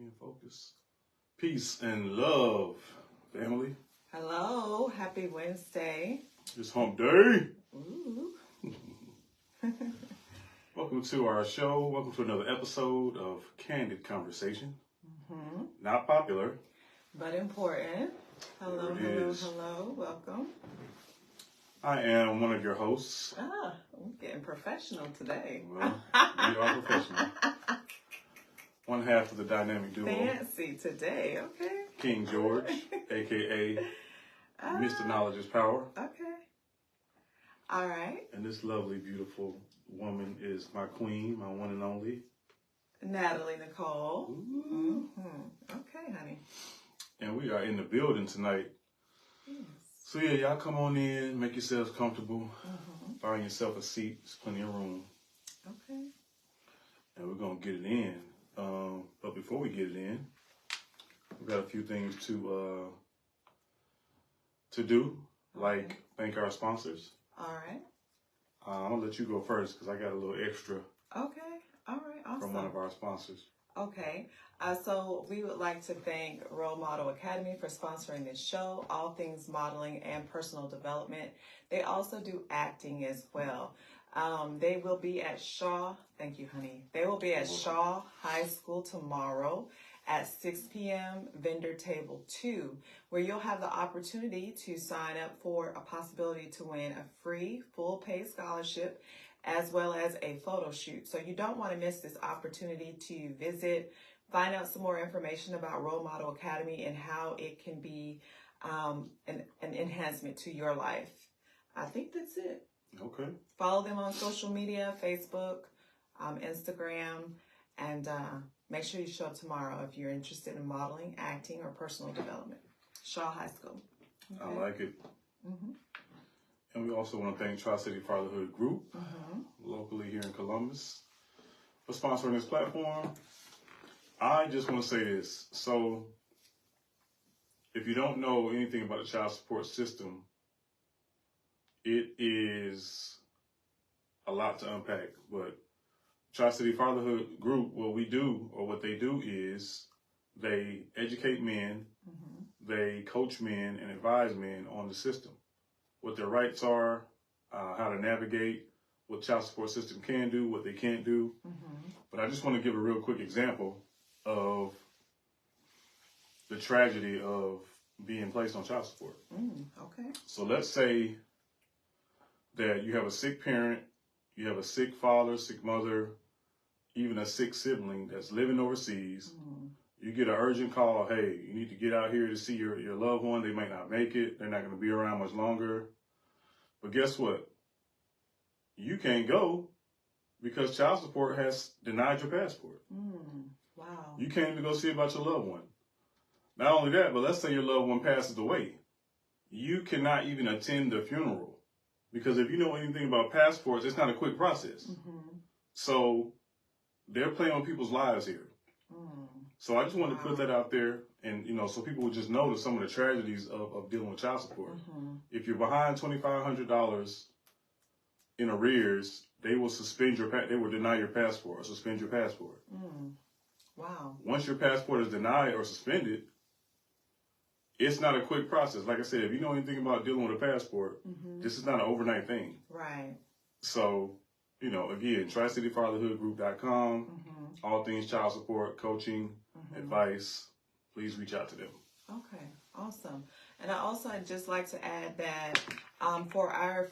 in focus. Peace and love, family. Hello, happy Wednesday. It's hump day. Ooh. Welcome to our show. Welcome to another episode of Candid Conversation. Mm-hmm. Not popular, but important. Hello, hello. Welcome. I am one of your hosts. Ah, I'm getting professional today. Well, we are professional. One half of the dynamic duo. Fancy today, okay. King George, a.k.a. Mr. Knowledge is Power. Okay. All right. And this lovely, beautiful woman is my queen, my one and only. Natalie, Nicole. Ooh. Mm-hmm. Okay, honey. And we are in the building tonight. Yes. So yeah, y'all come on in, make yourselves comfortable. Mm-hmm. Find yourself a seat. There's plenty of room. Okay. And we're going to get it in. But before we get it in, we've got a few things to do, like thank our sponsors. All right. I'm going to let you go first because I got a little extra. Okay. All right. Awesome. From one of our sponsors. Okay. So we would like to thank Role Model Academy for sponsoring this show, all things modeling and personal development. They also do acting as well. They will be at Shaw. Thank you, honey. They will be at Shaw High School tomorrow at 6 p.m. Vendor Table 2, where you'll have the opportunity to sign up for a possibility to win a free full-pay scholarship as well as a photo shoot. So you don't want to miss this opportunity to visit, find out some more information about Role Model Academy and how it can be an enhancement to your life. I think that's it. Okay. Follow them on social media, Facebook, Instagram, and make sure you show up tomorrow if you're interested in modeling, acting, or personal development. Shaw High School. Okay. I like it. Mm-hmm. And we also want to thank Tri-City Fatherhood Group, Mm-hmm. locally here in Columbus, for sponsoring this platform. I just want to say this. So, if you don't know anything about the child support system, it is a lot to unpack. But Tri-City Fatherhood Group, what we do, or what they do is they educate men, they coach men and advise men on the system, what their rights are, how to navigate, what child support system can do, what they can't do. But I just want to give a real quick example of the tragedy of being placed on child support. Okay. So let's say that you have a sick parent, you have a sick father, sick mother, even a sick sibling that's living overseas. You get an urgent call, hey, you need to get out here to see your loved one. They might not make it. They're not going to be around much longer. But guess what? You can't go because child support has denied your passport. Wow. You can't even go see about your loved one. Not only that, but let's say your loved one passes away. You cannot even attend the funeral because if you know anything about passports, it's not a quick process. So they're playing on people's lives here. So I just wanted to put that out there and, so people would just know some of the tragedies of dealing with child support. If you're behind $2,500 in arrears, they will they will deny your passport or suspend your passport. Wow. Once your passport is denied or suspended, it's not a quick process. Like I said, if you know anything about dealing with a passport, this is not an overnight thing. Right. So, again, TriCityFatherhoodGroup.com, all things child support, coaching, advice, please reach out to them. Okay, awesome. And I'd just like to add that for our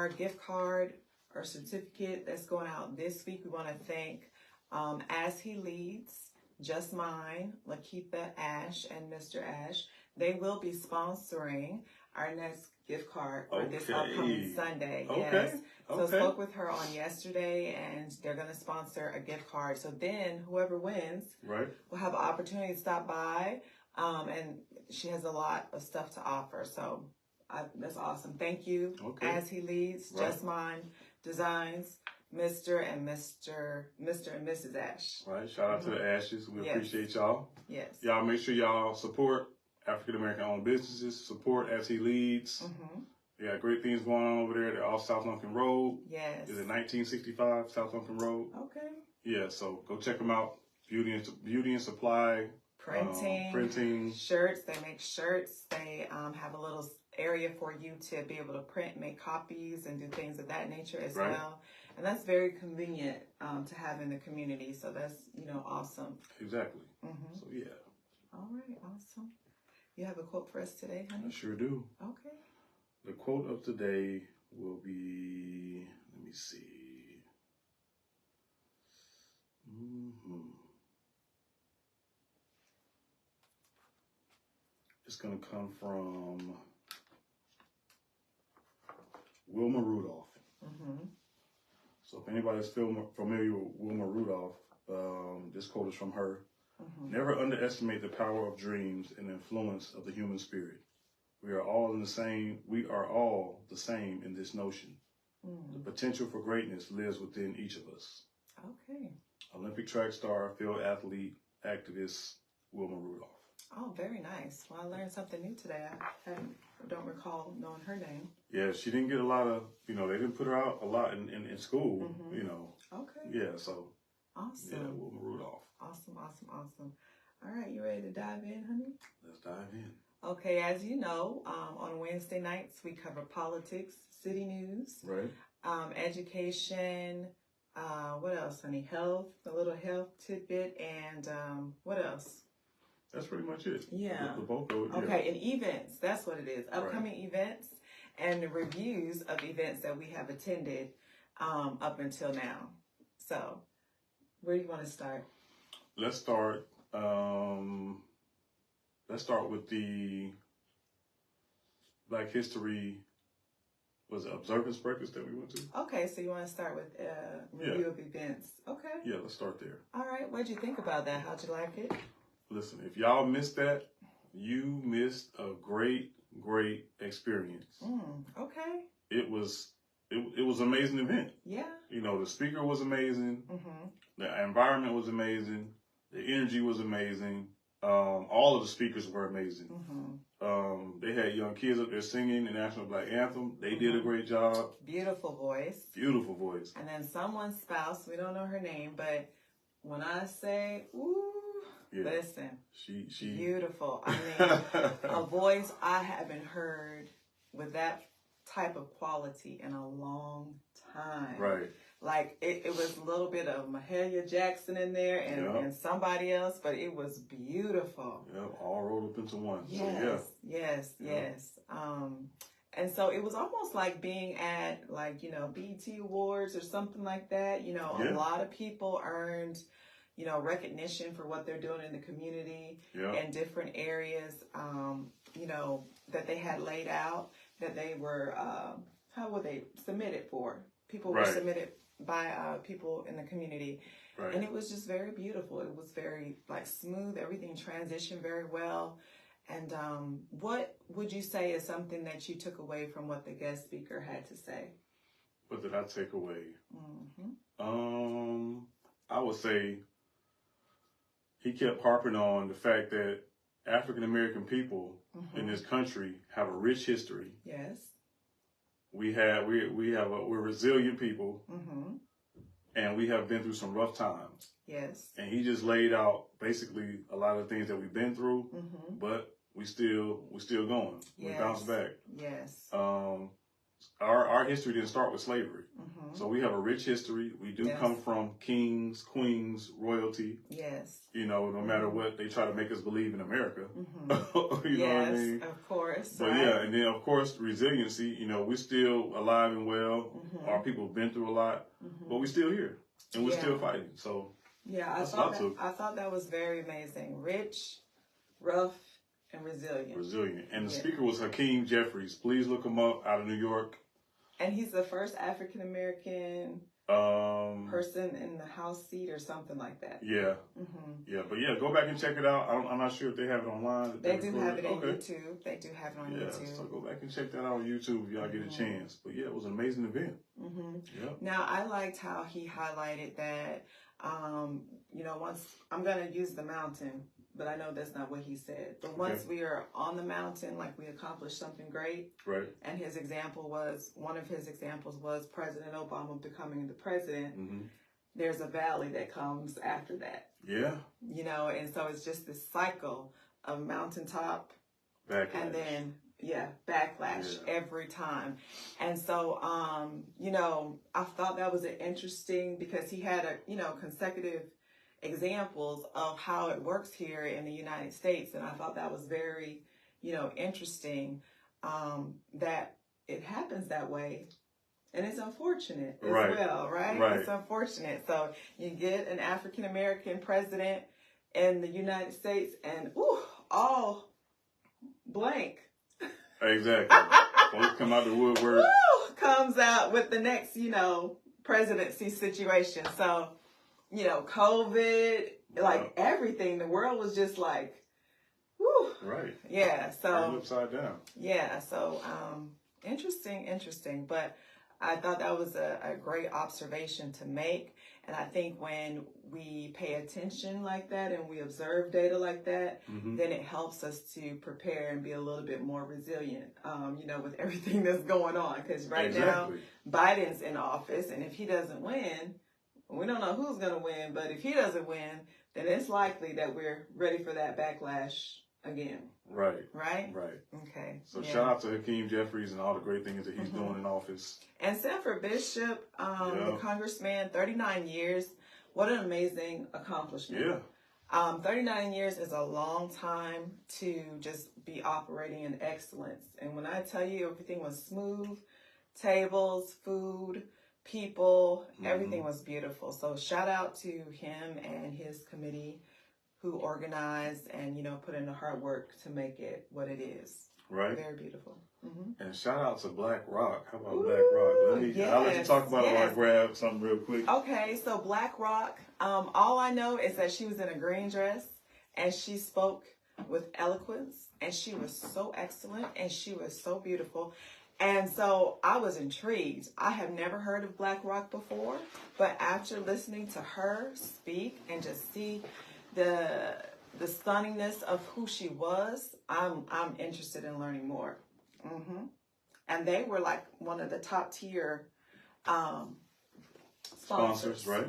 gift card or certificate that's going out this week, we want to thank As He Leads, Just Mine, Lakeitha Ash, and Mr. Ash. They will be sponsoring our next gift card for this upcoming Sunday. Yes. So I spoke with her on yesterday, and they're going to sponsor a gift card. So then whoever wins will have an opportunity to stop by, and she has a lot of stuff to offer. So that's awesome. Thank you. As He Leads, Just Mine Designs, Mr. and Mrs. Ash. Right. Shout out to the Ashes. We appreciate y'all. Yes. Y'all make sure y'all support African-American owned businesses, support As He Leads. They got great things going on over there. They're off South Lumpkin Road. Yes. Is it 1965 South Lumpkin Road? Okay. Yeah, so go check them out. beauty and supply, printing, shirts. They make shirts. They have a little area for you to be able to print, make copies, and do things of that nature as well. And that's very convenient to have in the community. So that's, awesome. Exactly. Mm-hmm. So yeah. All right, awesome. You have a quote for us today, honey? I sure do. Okay. The quote of today will be, let me see. It's going to come from Wilma Rudolph. So if anybody's familiar with Wilma Rudolph, this quote is from her. Never underestimate the power of dreams and influence of the human spirit. We are all the same in this notion. The potential for greatness lives within each of us. Okay. Olympic track star, field athlete, activist, Wilma Rudolph. Oh, very nice. Well, I learned something new today. I don't recall knowing her name. Yeah, she didn't get a lot of, they didn't put her out a lot in school, Okay. Yeah, so. Awesome. Yeah, Wilma Rudolph. Awesome. All right, you ready to dive in, honey? Let's dive in. Okay, as you know, on Wednesday nights, we cover politics, city news, right? Education, what else, honey? Health, a little health tidbit, and what else? That's pretty much it. Yeah. The bulk of it. Okay, and events. That's what it is. Upcoming events and the reviews of events that we have attended up until now. So, where do you want to start? Let's start with the Black History, observance breakfast that we went to? Okay, so you want to start with review of events. Okay. Yeah, let's start there. All right, what'd you think about that? How'd you like it? Listen, if y'all missed that, you missed a great experience. Okay. It was an amazing event. Yeah. The speaker was amazing. The environment was amazing. The energy was amazing. All of the speakers were amazing. They had young kids up there singing the National Black Anthem. They did a great job. Beautiful voice. Beautiful voice. And then someone's spouse, we don't know her name, but when I say, ooh, listen, she beautiful. I mean, a voice I haven't heard with that type of quality in a long time. Right. Like it was a little bit of Mahalia Jackson in there and somebody else, but it was beautiful. Yep, all rolled up into one. Yes, so, yes. And so it was almost like being at BET Awards or something like that. A lot of people earned, recognition for what they're doing in the community in different areas, that they had laid out, that they were, how were they submitted for? People were submitted by people in the community. Right. And it was just very beautiful. It was very smooth. Everything transitioned very well. And what would you say is something that you took away from what the guest speaker had to say? What did I take away? I would say he kept harping on the fact that African American people in this country have a rich history. Yes. We're resilient people, and we have been through some rough times. Yes. And he just laid out basically a lot of things that we've been through, but we're still going. We bounce back. Yes. Our history didn't start with slavery, so we have a rich history. We do come from kings, queens, royalty. Yes. No matter what they try to make us believe in America. You know what I mean? Of course. But and then of course resiliency. We're still alive and well. Our people have been through a lot, but we're still here and we're still fighting. So I thought that was very amazing. Rich, rough, and resilient. And the speaker was Hakeem Jeffries. Please look him up, out of New York. And he's the first African American person in the House seat or something like that. Yeah. But go back and check it out. I'm not sure if they have it online. They do have it on YouTube. They do have it on YouTube. So go back and check that out on YouTube if y'all get a chance. But it was an amazing event. Now I liked how he highlighted that. Once I'm gonna use the mountain. But I know that's not what he said. But once we are on the mountain, we accomplished something great. Right. And one of his examples was President Obama becoming the president. There's a valley that comes after that. Yeah. You know, and so it's just this cycle of mountaintop Backlash. and then, backlash every time. And so, you know, I thought that was an interesting, because he had consecutive examples of how it works here in the United States. And I thought that was very, interesting, that it happens that way. And it's unfortunate as well, right? It's unfortunate. So you get an African-American president in the United States and, all blank. Exactly. Folks come out the woodwork. Comes out with the next, presidency situation. So, COVID, like everything, the world was just like, whew. Right. Yeah. So upside down. Yeah. So, interesting. But I thought that was a great observation to make. And I think when we pay attention like that and we observe data like that, then it helps us to prepare and be a little bit more resilient, with everything that's going on. Because now Biden's in office, and if he doesn't win, we don't know who's going to win, but if he doesn't win, then it's likely that we're ready for that backlash again. Right. Okay. So shout out to Hakeem Jeffries and all the great things that he's doing in office. And Sanford Bishop, the congressman, 39 years. What an amazing accomplishment. Yeah. 39 years is a long time to just be operating in excellence. And when I tell you everything was smooth, tables, food, people, everything was beautiful. So shout out to him and his committee who organized and, put in the hard work to make it what it is. Right. Very beautiful. And shout out to Black Rock. How about Black Rock? I'll let you talk about it while I grab something real quick. Okay, so Black Rock, all I know is that she was in a green dress and she spoke with eloquence and she was so excellent and she was so beautiful. And so I was intrigued. I have never heard of Black Rock before, but after listening to her speak and just see the stunningness of who she was, I'm interested in learning more. And they were like one of the top tier sponsors, right?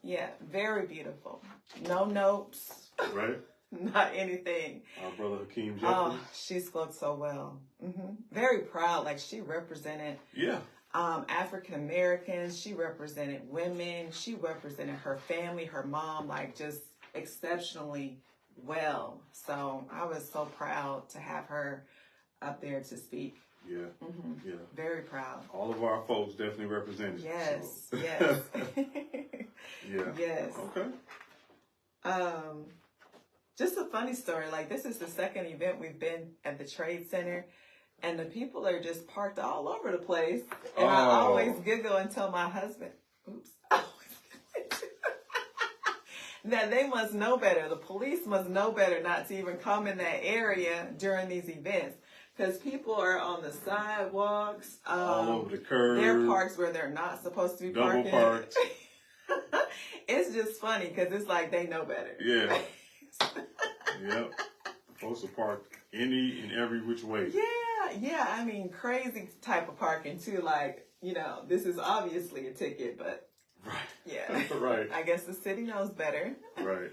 Yeah, very beautiful. No notes, right? Not anything. Our brother Hakeem Jeffries. Oh, she spoke so well. Very proud. Like she represented. African Americans. She represented women. She represented her family, her mom, like just exceptionally well. So I was so proud to have her up there to speak. Yeah. Very proud. All of our folks definitely represented. Yes. So. Yes. Yes. Okay. Just a funny story. Like this is the second event we've been at the Trade Center, and the people are just parked all over the place. And I always giggle and tell my husband, "Oops." That they must know better. The police must know better not to even come in that area during these events. Because people are on the sidewalks. All over the curb. There are parks where they're not supposed to be parking. Double parked. It's just funny because it's like they know better. Yeah. Yep. Folks are parked any and every which way. Yeah. I mean, crazy type of parking too. Like, this is obviously a ticket, but. Right. Yeah. Right. I guess the city knows better. Right.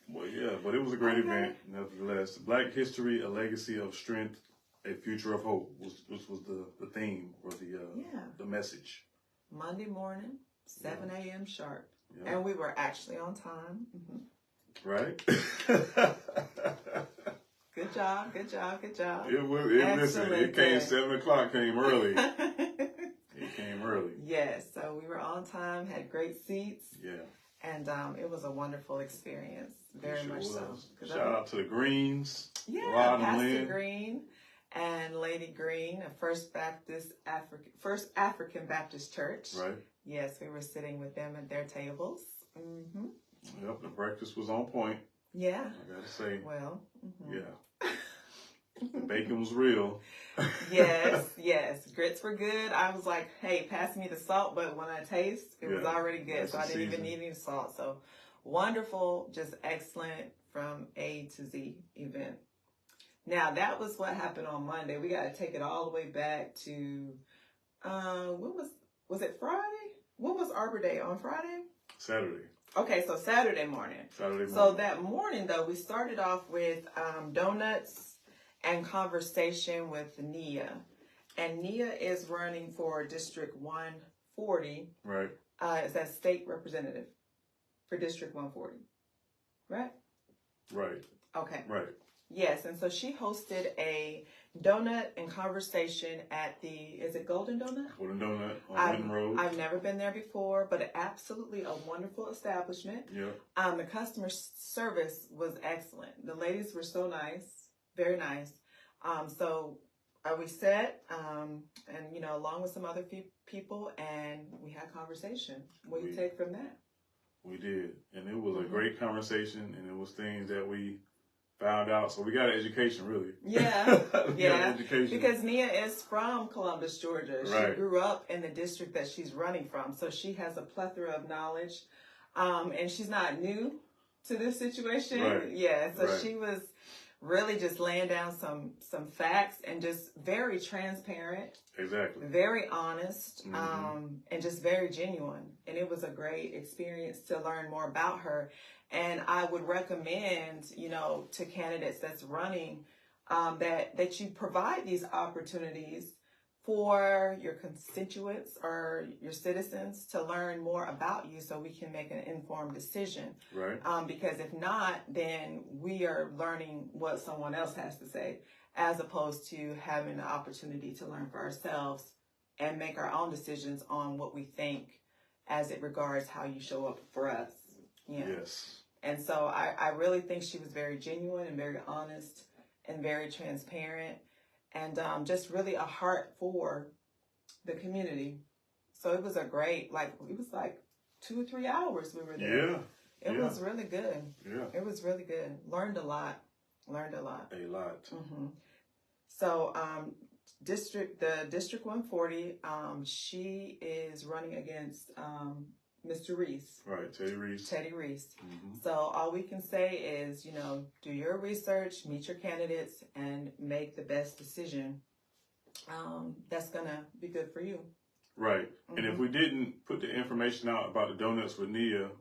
Well, yeah, but it was a great event, nevertheless. Black History, A Legacy of Strength, A Future of Hope, which was the theme or the message. Monday morning, 7 a.m. sharp. Yeah. And we were actually on time. Right? Good job. It came 7 o'clock, came early. It came early. Yes, so we were on time, had great seats. Yeah. And it was a wonderful experience, very much so. Shout out to the Greens. Yeah, Rod Pastor Green and Lady Green, a First African Baptist Church. Right. Yes, we were sitting with them at their tables. Yep, the breakfast was on point. Yeah. I gotta say. Well. Yeah. The bacon was real. Yes. Grits were good. I was like, hey, pass me the salt. But when I taste, it was already good. So I didn't even need any salt. So wonderful, just excellent from A to Z event. Now, that was what happened on Monday. We got to take it all the way back to, was it Friday? What was Arbor Day? On Friday? Saturday. Okay, so Saturday morning. So that morning, though, we started off with donuts and conversation with Nia. And Nia is running for District 140. Right. Is that state representative for District 140? Right? Right. Okay. Right. Yes, and so she hosted a donut and conversation at the, is it Golden Donut? Golden Donut on Winton Road. I've never been there before, but absolutely a wonderful establishment. Yeah. The customer service was excellent. The ladies were so nice, very nice. So we sat, and you know, along with some other people, and we had conversation. What do you take from that? We did, and it was a great conversation, and it was things that we found out. So we got an education, really. Yeah, yeah. Education. Because Nia is from Columbus, Georgia. Right. She grew up in the district that she's running from, so she has a plethora of knowledge, and she's not new to this situation. Right. Yeah, so she was really just laying down some facts and just very transparent. Exactly. Very honest, and just very genuine. And it was a great experience to learn more about her. And I would recommend, you know, to candidates that's running, that you provide these opportunities for your constituents or your citizens to learn more about you so we can make an informed decision. Right. Because if not, then we are learning what someone else has to say, as opposed to having the opportunity to learn for ourselves and make our own decisions on what we think as it regards how you show up for us. Yeah. Yes. And so I really think she was very genuine and very honest and very transparent, and just really a heart for the community. So it was a great, it was like 2 or 3 hours we were there. Yeah. It was really good. Yeah. It was really good. Learned a lot. A lot. A lot. Mm-hmm. So District 140, she is running against Mr. Reese. Right, Teddy Reese. Mm-hmm. So all we can say is, you know, do your research, meet your candidates, and make the best decision that's going to be good for you. Right. Mm-hmm. And if we didn't put the information out about the donuts with Nia,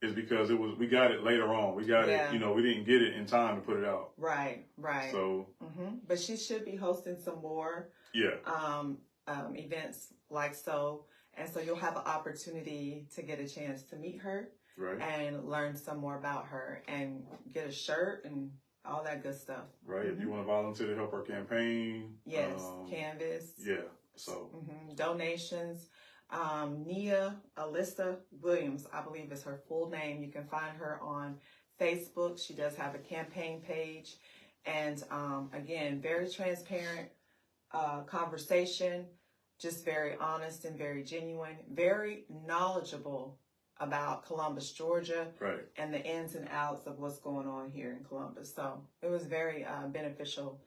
it's because we got it later on. We got it, you know, we didn't get it in time to put it out. Right. So. But she should be hosting some more events like so. And so you'll have an opportunity to get a chance to meet her and learn some more about her and get a shirt and all that good stuff. Right. If you want to volunteer to help our campaign. Yes. Canvas. Yeah. So. Donations. Nia Alyssa Williams, I believe is her full name. You can find her on Facebook. She does have a campaign page. And again, very transparent conversation. Just very honest and very genuine, very knowledgeable about Columbus, Georgia, and the ins and outs of what's going on here in Columbus. So it was very beneficial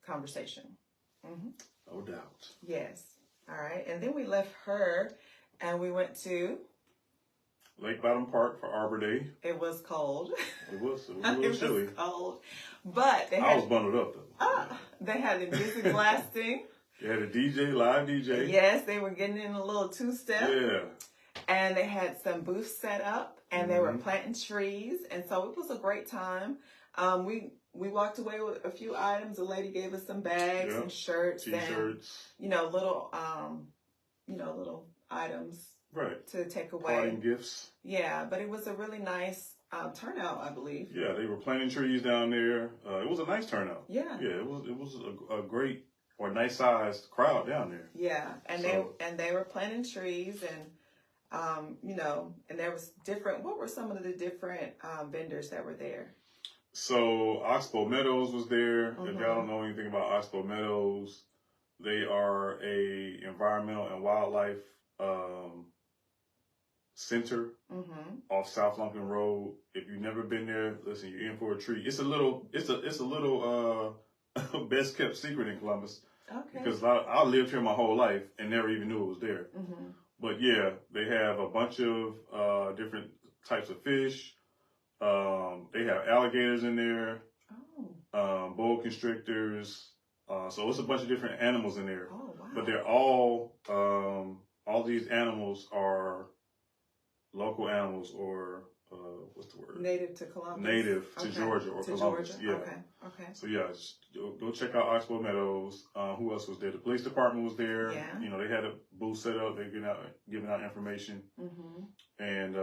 conversation. No doubt. Yes. All right. And then we left her and we went to Lake Bottom Park for Arbor Day. It was cold. It was a little chilly. It was cold. But I was bundled up though. They had the music blasting. They had a DJ, live DJ. Yes, they were getting in a little two-step. Yeah. And they had some booths set up, and they were planting trees, and so it was a great time. We walked away with a few items. The lady gave us some bags and shirts, T-shirts, and little items to take away. Parting gifts. Yeah, but it was a really nice turnout, I believe. Yeah, they were planting trees down there. It was a nice turnout. Yeah. Yeah, it was a great or nice sized crowd down there. Yeah, and they were planting trees and and there was different. What were some of the different vendors that were there? So Oxbow Meadows was there. If y'all don't know anything about Oxbow Meadows, they are a environmental and wildlife center off South Lumpkin Road. If you've never been there, listen, you're in for a treat. It's a little best kept secret in Columbus. Okay. Because I lived here my whole life and never even knew it was there. But yeah, they have a bunch of different types of fish. They have alligators in there, boa constrictors. So it's a bunch of different animals in there. Oh, wow. But they're all all these animals are local animals, or what's the word? Native to Columbus. Native to Georgia or Columbus. Georgia? Yeah. Okay. So yeah, go check out Oxbow Meadows. Who else was there? The police department was there. Yeah. You know, they had a booth set up. They're giving out information, and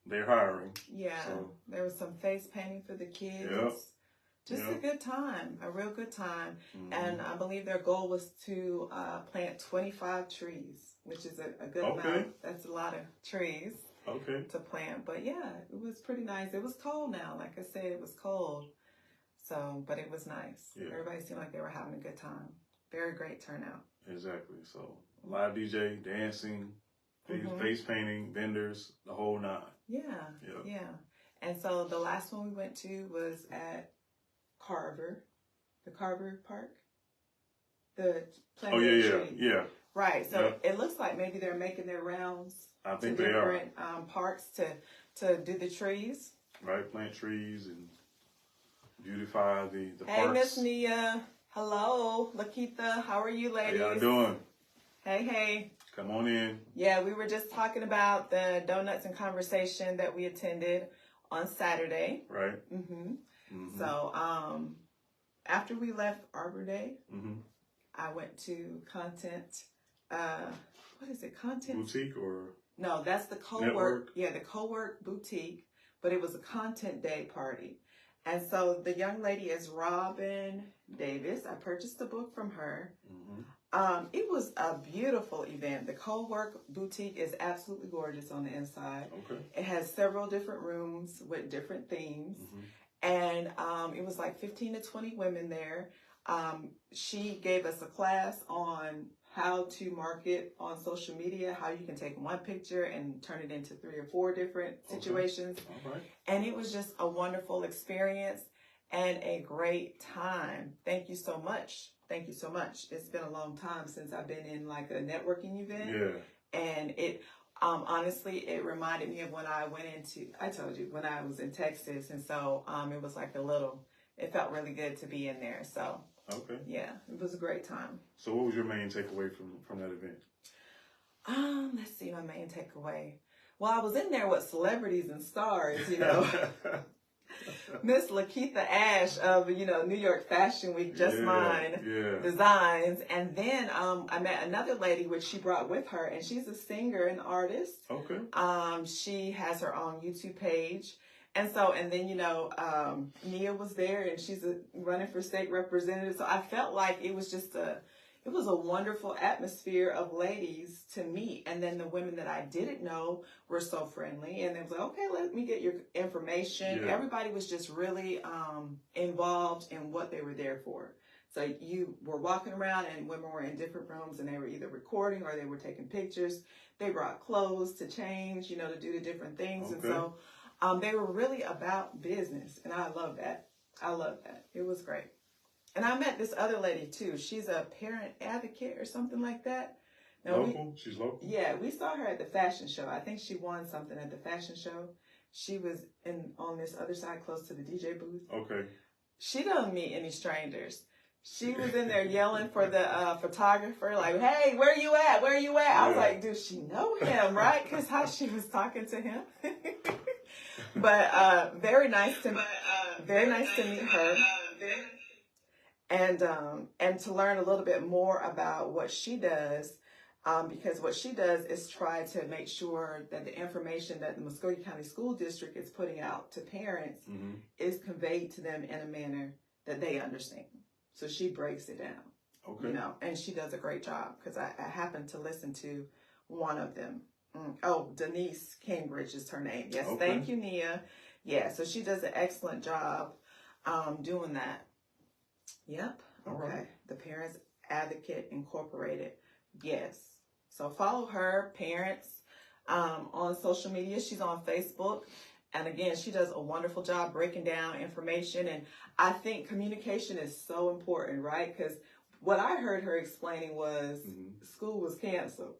they're hiring. Yeah. So, there was some face painting for the kids. Yep. Just a good time, a real good time. And I believe their goal was to plant 25 trees, which is a good amount. That's a lot of trees to plant. But yeah, it was pretty nice. It was cold now. Like I said, it was cold. So, but it was nice. Yeah. Everybody seemed like they were having a good time. Very great turnout. Exactly. So, live DJ, dancing, face painting, vendors, the whole nine. Yeah. Yep. Yeah. And so the last one we went to was at the Carver Park, the planting tree. Yeah. Right. So it looks like maybe they're making their rounds to different parks to do the trees. Right, plant trees and beautify the parks. Hey, Miss Nia. Hello, Lakitha. How are you, ladies? How y'all doing? Hey. Come on in. Yeah, we were just talking about the Donuts and Conversation that we attended on Saturday. Right. So, after we left Arbor Day, I went to Content, what is it? Content Boutique or? No, that's the co-work. Yeah, the co-work boutique, but it was a Content Day party. And so the young lady is Robin Davis. I purchased the book from her. It was a beautiful event. The co-work boutique is absolutely gorgeous on the inside. It has several different rooms with different themes. And it was like 15 to 20 women there. She gave us a class on how to market on social media, how you can take one picture and turn it into 3 or 4 different situations. And it was just a wonderful experience and a great time. Thank you so much. Thank you so much. It's been a long time since I've been in like a networking event. Yeah. And it honestly, it reminded me of when I went I told you, when I was in Texas. And so it was like it felt really good to be in there. So, yeah, it was a great time. So what was your main takeaway from that event? Let's see, my main takeaway. Well, I was in there with celebrities and stars, you know. Miss Lakitha Ash of, New York Fashion Week, Just Mine Designs. And then I met another lady, which she brought with her, and she's a singer and artist. She has her own YouTube page. And then, Nia was there, and she's running for state representative. So I felt like it was just it was a wonderful atmosphere of ladies to meet. And then the women that I didn't know were so friendly. And it was like, okay, let me get your information. Yeah. Everybody was just really involved in what they were there for. So you were walking around and women were in different rooms and they were either recording or they were taking pictures. They brought clothes to change, to do the different things. And so they were really about business. And I love that. It was great. And I met this other lady, too. She's a parent advocate or something like that. Now, local? She's local? Yeah, we saw her at the fashion show. I think she won something at the fashion show. She was on this other side close to the DJ booth. Okay. She doesn't meet any strangers. She was in there yelling for the photographer, like, hey, where you at? Where you at? I was like, does she know him, right? Because how she was talking to him. But very nice to meet her. And to learn a little bit more about what she does, because what she does is try to make sure that the information that the Muskogee County School District is putting out to parents is conveyed to them in a manner that they understand. So she breaks it down, and she does a great job because I happened to listen to one of them. Denise Cambridge is her name. Yes, thank you, Nia. Yeah, so she does an excellent job doing that. Yep. Okay. The Parents Advocate Incorporated. Yes. So follow her, Parents, on social media. She's on Facebook. And again, she does a wonderful job breaking down information. And I think communication is so important, right? Because what I heard her explaining was school was canceled.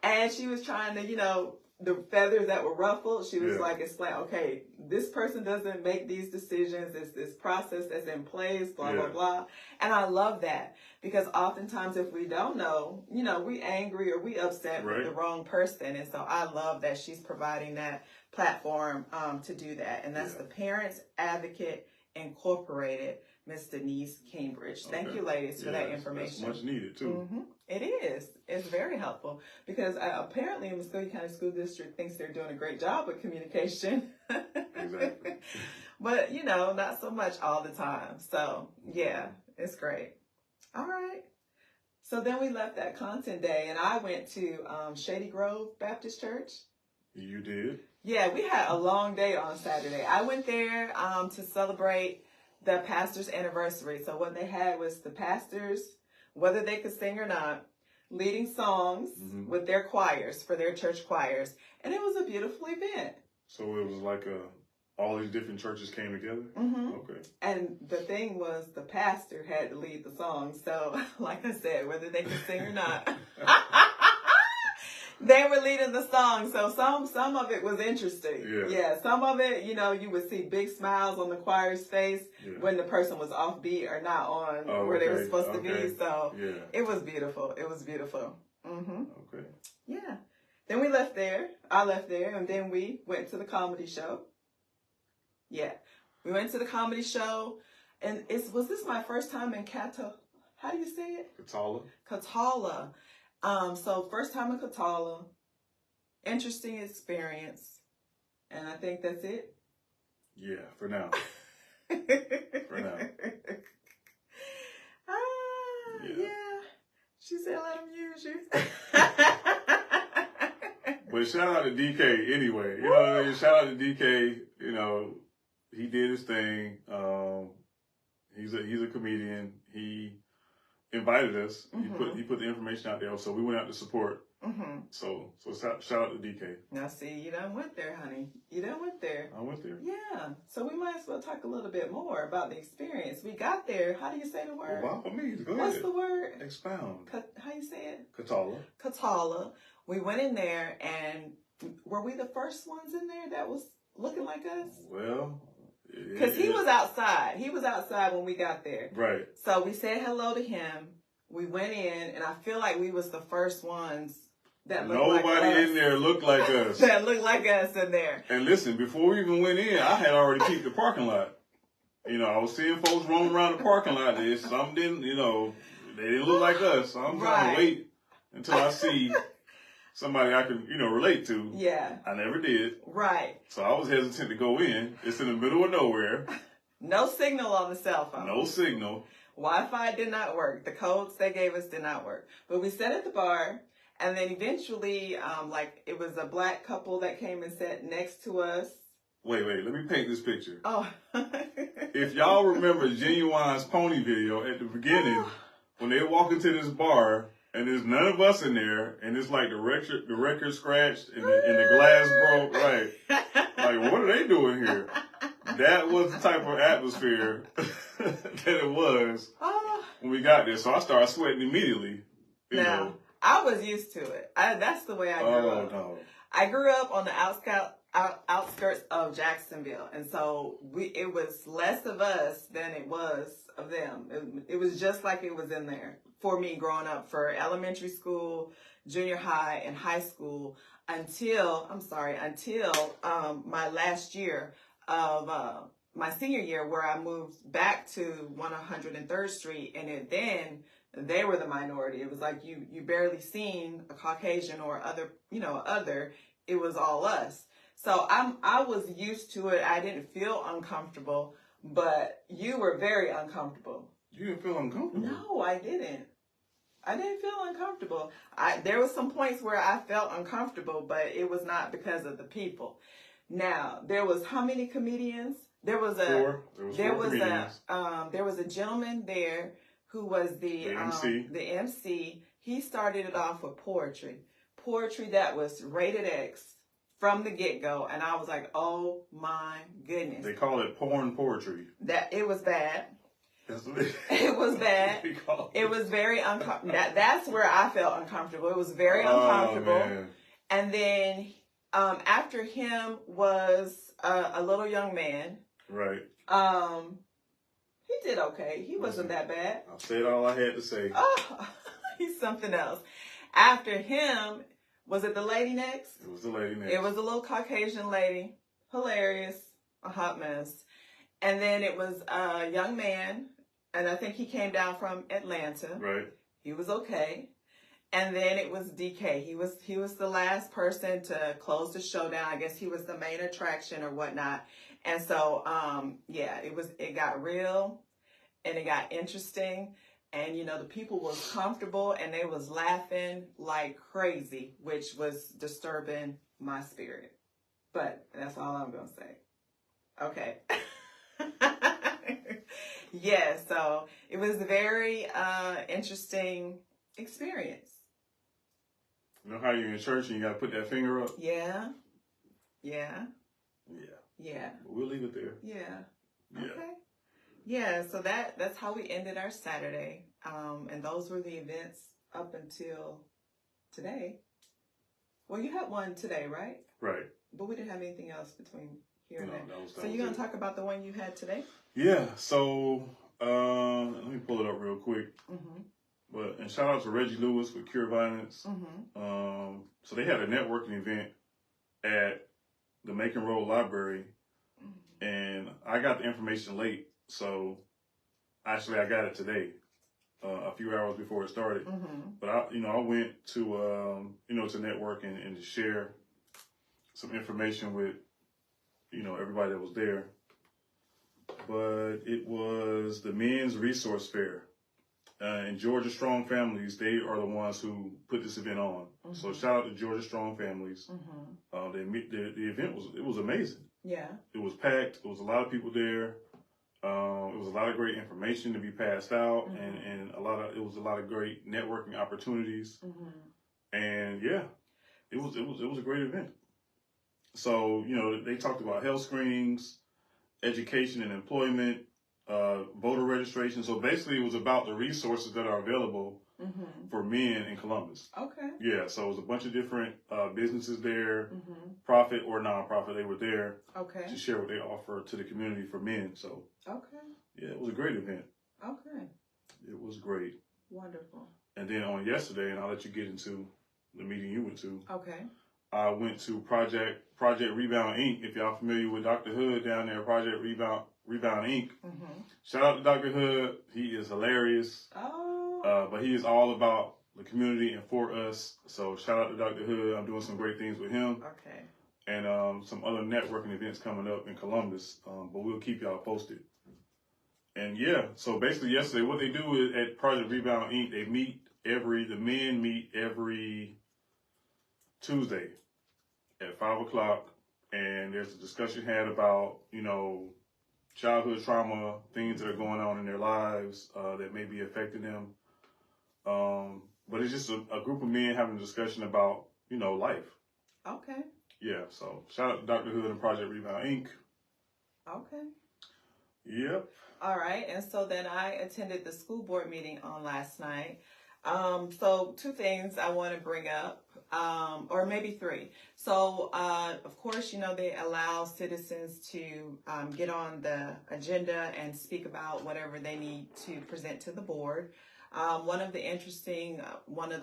And she was trying to, the feathers that were ruffled, she was Yeah. like, explain, okay, this person doesn't make these decisions. It's this process that's in place, blah, blah, Yeah. blah. And I love that because oftentimes if we don't know, you know, we angry or we upset with Right. the wrong person. And so I love that she's providing that platform to do that. And that's Yeah. the Parents Advocate Incorporated, Miss Denise Cambridge. Thank Okay. you, ladies, for that That's information. much needed too. Mm-hmm. It is. It's very helpful because apparently the Muskogee County School District thinks they're doing a great job with communication. Exactly. But, you know, not so much all the time. So, yeah, it's great. All right. So then we left that content day and I went to Shady Grove Baptist Church. You did? Yeah, we had a long day on Saturday. I went there to celebrate the pastor's anniversary. So what they had was the pastors, whether they could sing or not, leading songs Mhm. with their choirs, for their church choirs. And it was a beautiful event. So it was like all these different churches came together? Mm-hmm. Okay. And the thing was, the pastor had to lead the song. So, like I said, whether they could sing or not, they were leading the song. So some of it was interesting. Yeah. Some of it, you know, you would see big smiles on the choir's face Yeah. when the person was offbeat or not on Oh, where they were okay, supposed to okay. be. So Yeah. it was beautiful. It was beautiful. Mm-hmm. Okay. Yeah. Then we left there. I left there, and then we went to the comedy show. Yeah. We went to the comedy show, and was this my first time in how do you say it? Catala. So first time in Catala. Interesting experience. And I think that's it. Yeah, for now. For now. Yeah. She said let him use you. But shout out to DK anyway. You know what I mean? Shout out to DK. You know, he did his thing. He's a comedian. He invited us. Mm-hmm. He put the information out there. So we went out to support. Mm-hmm. So shout out to DK. Now see, you done went there, honey. You done went there. I went there. Yeah. So we might as well talk a little bit more about the experience. We got there. How do you say the word? Well, by all means, go ahead. What's the word? Expound. How you say it? Catala. We went in there, and were we the first ones in there that was looking like us? Well, because he was outside. He was outside when we got there. Right. So we said hello to him. We went in, and I feel like we was the first ones that looked like us. Nobody in there looked like us. That looked like us in there. And listen, before we even went in, I had already peeped the parking lot. You know, I was seeing folks roaming around the parking lot. Some didn't, you know, they didn't look like us. So I'm trying to wait until I see somebody I can, you know, relate to. Yeah. I never did. Right. So I was hesitant to go in. It's in the middle of nowhere. No signal on the cell phone. No signal. Wi-Fi did not work. The codes they gave us did not work. But we sat at the bar, and then eventually, it was a black couple that came and sat next to us. Wait, let me paint this picture. Oh. If y'all remember Genuine's Pony video at the beginning, when they walk into this bar, and there's none of us in there, and it's like the record scratched, and the glass broke, right? Like, what are they doing here? That was the type of atmosphere that it was when we got there. So I started sweating immediately. You know. I was used to it. That's the way I grew up. No. I grew up on the outskirts of Jacksonville, and so it was less of us than it was of them. It was just like it was in there for me growing up, for elementary school, junior high, and high school until my last year of my senior year, where I moved back to 103rd Street, and then they were the minority. It was like you barely seen a Caucasian or other. It was all us. So I was used to it. I didn't feel uncomfortable, but you were very uncomfortable. You didn't feel uncomfortable? No, I didn't. I didn't feel uncomfortable. There was some points where I felt uncomfortable, but it was not because of the people. Now, there was how many comedians? There was four a gentleman there who was the MC. He started it off with poetry that was rated X from the get-go, and I was like, oh my goodness. They call it porn poetry. That it was bad. It was bad. It was very uncomfortable. That's where I felt uncomfortable. It was very uncomfortable. Man. And then After him was a little young man. Right. He did okay. He wasn't that bad. I've said all I had to say. Oh, he's something else. After him, was it the lady next? It was the lady next. It was a little Caucasian lady. Hilarious. A hot mess. And then it was a young man, and I think he came down from Atlanta. Right. He was okay. And then it was DK. He was the last person to close the show down. I guess he was the main attraction or whatnot. And so, it got real and it got interesting. And, the people was comfortable and they was laughing like crazy, which was disturbing my spirit. But that's all I'm going to say. Okay. Yeah, so it was a very interesting experience. You know how you're in church and you got to put that finger up? Yeah. But we'll leave it there. Yeah. Okay. Yeah, so that's how we ended our Saturday. And those were the events up until today. Well, you had one today, right? Right. But we didn't have anything else between here and there. So you're going to talk about the one you had today? Yeah, so let me pull it up real quick. Mm-hmm. And shout out to Reggie Lewis with Cure Violence. Mm-hmm. So they had a networking event at the Macon Road Library, and I got the information late. So actually, I got it today, a few hours before it started. Mm-hmm. But I went to to network and to share some information with everybody that was there. But it was the Men's Resource Fair. And Georgia Strong Families, they are the ones who put this event on. Mm-hmm. So shout out to Georgia Strong Families. Mm-hmm. The event was amazing. Yeah. It was packed. There was a lot of people there. It was a lot of great information to be passed out, mm-hmm. and it was a lot of great networking opportunities. Mm-hmm. And yeah, it was a great event. So they talked about health screenings, education and employment, voter registration. So basically it was about the resources that are available mm-hmm. for men in Columbus. Okay. Yeah, so it was a bunch of different businesses there, mm-hmm. profit or nonprofit, they were there to share what they offer to the community for men. So yeah, it was a great event. Okay. It was great. Wonderful. And then on yesterday, and I'll let you get into the meeting you went to. Okay. I went to Project Rebound Inc. If y'all familiar with Dr. Hood down there, Project Rebound Inc. Mm-hmm. Shout out to Dr. Hood. He is hilarious. Oh. But he is all about the community and for us. So shout out to Dr. Hood. I'm doing some great things with him. Okay. And some other networking events coming up in Columbus. But we'll keep y'all posted. And yeah, so basically yesterday, what they do is at Project Rebound Inc. The men meet every Tuesday at 5:00, and there's a discussion had about, childhood trauma, things that are going on in their lives that may be affecting them. But it's just a group of men having a discussion about, life. Okay. Yeah, so shout out to Dr. Hood and Project Rebound Inc. Okay. Yep. All right, and so then I attended the school board meeting on last night. So two things I want to bring up, or maybe three. So, of course, they allow citizens to get on the agenda and speak about whatever they need to present to the board. One of the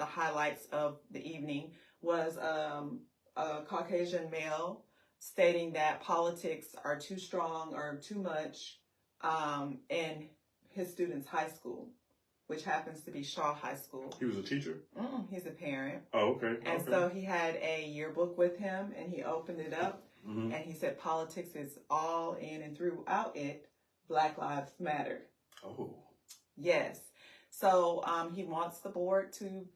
highlights of the evening was a Caucasian male stating that politics are too strong or too much in his students' high school, which happens to be Shaw High School. He was a teacher? He's a parent. Oh, okay. And so he had a yearbook with him, and he opened it up, mm-hmm. and he said politics is all in and throughout it, Black Lives Matter. Oh. Yes. So he wants the board to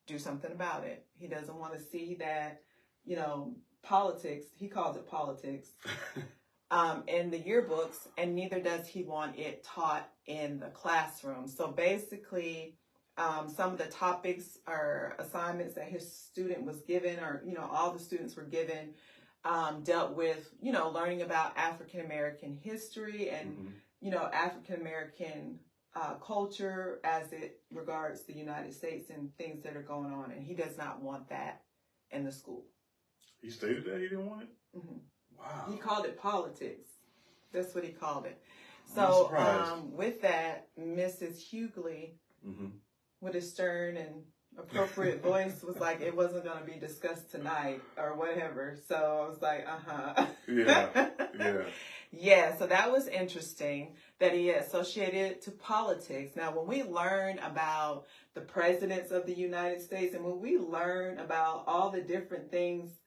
do something about it. He doesn't want to see that, politics, he calls it politics, in the yearbooks, and neither does he want it taught in the classroom. So basically, some of the topics or assignments that his student was given, or, all the students were given, dealt with, learning about African American history and, mm-hmm. African American culture as it regards the United States and things that are going on. And he does not want that in the school. He stated that he didn't want it? Mm-hmm. Wow. He called it politics. That's what he called it. I'm So with that, Mrs. Hughley, with a stern and appropriate voice, was like, it wasn't going to be discussed tonight or whatever. So I was like, Yeah. Yeah, so that was interesting that he associated it to politics. Now, when we learn about the presidents of the United States and when we learn about all the different things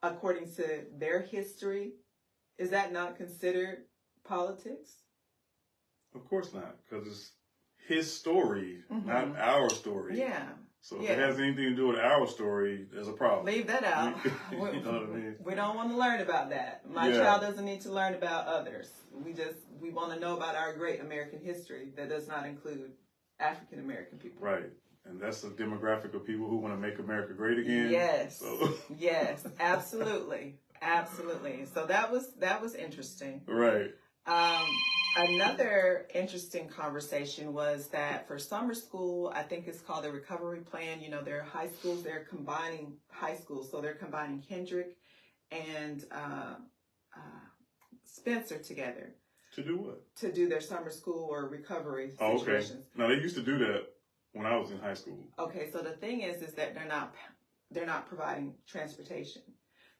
according to their history, is that not considered politics? Of course not, because it's his story, not our story. Yeah. So if it has anything to do with our story, there's a problem. Leave that out. You know what I mean? We don't want to learn about that. My child doesn't need to learn about others. We want to know about our great American history that does not include African American people. Right. And that's a demographic of people who want to make America great again. Yes. So. Yes, absolutely. Absolutely. So that was interesting. Right. Another interesting conversation was that for summer school, I think it's called the recovery plan. You know, there are high schools, they're combining high schools. So they're combining Kendrick and Spencer together. To do what? To do their summer school or recovery situations. situations. Okay. Now, they used to do that when I was in high school. Okay, so the thing is that they're not providing transportation.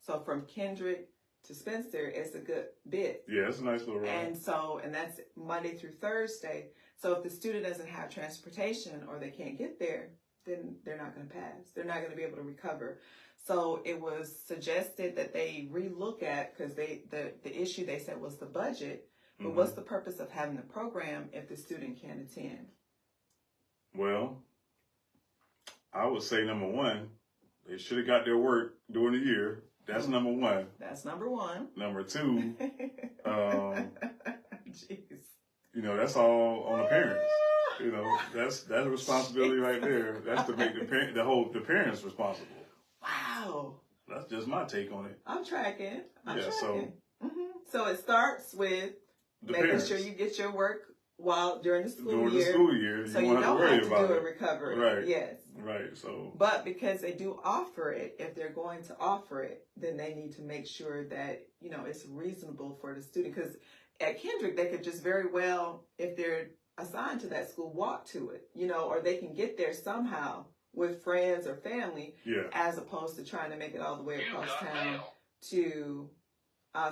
So from Kendrick to Spencer, it's a good bit. Yeah, it's a nice little ride. And that's Monday through Thursday. So if the student doesn't have transportation or they can't get there, then they're not going to pass. They're not going to be able to recover. So it was suggested that they relook at, because the issue they said was the budget. But what's the purpose of having the program if the student can't attend? Well, I would say number one, they should have got their work during the year. That's number one. That's number one. Number two, jeez. You know, that's all on the parents. You know, that's a responsibility right there. That's to make the parents responsible. Wow. That's just my take on it. I'm tracking. So it starts with making parents. Sure you get your work during the school year. So you don't have to do a recovery. Right. Yes. Right. So. But because they do offer it, if they're going to offer it, then they need to make sure that, you know, it's reasonable for the student. Because at Kendrick, they could just very well, if they're assigned to that school, walk to it, you know, or they can get there somehow with friends or family, as opposed to trying to make it all the way across town to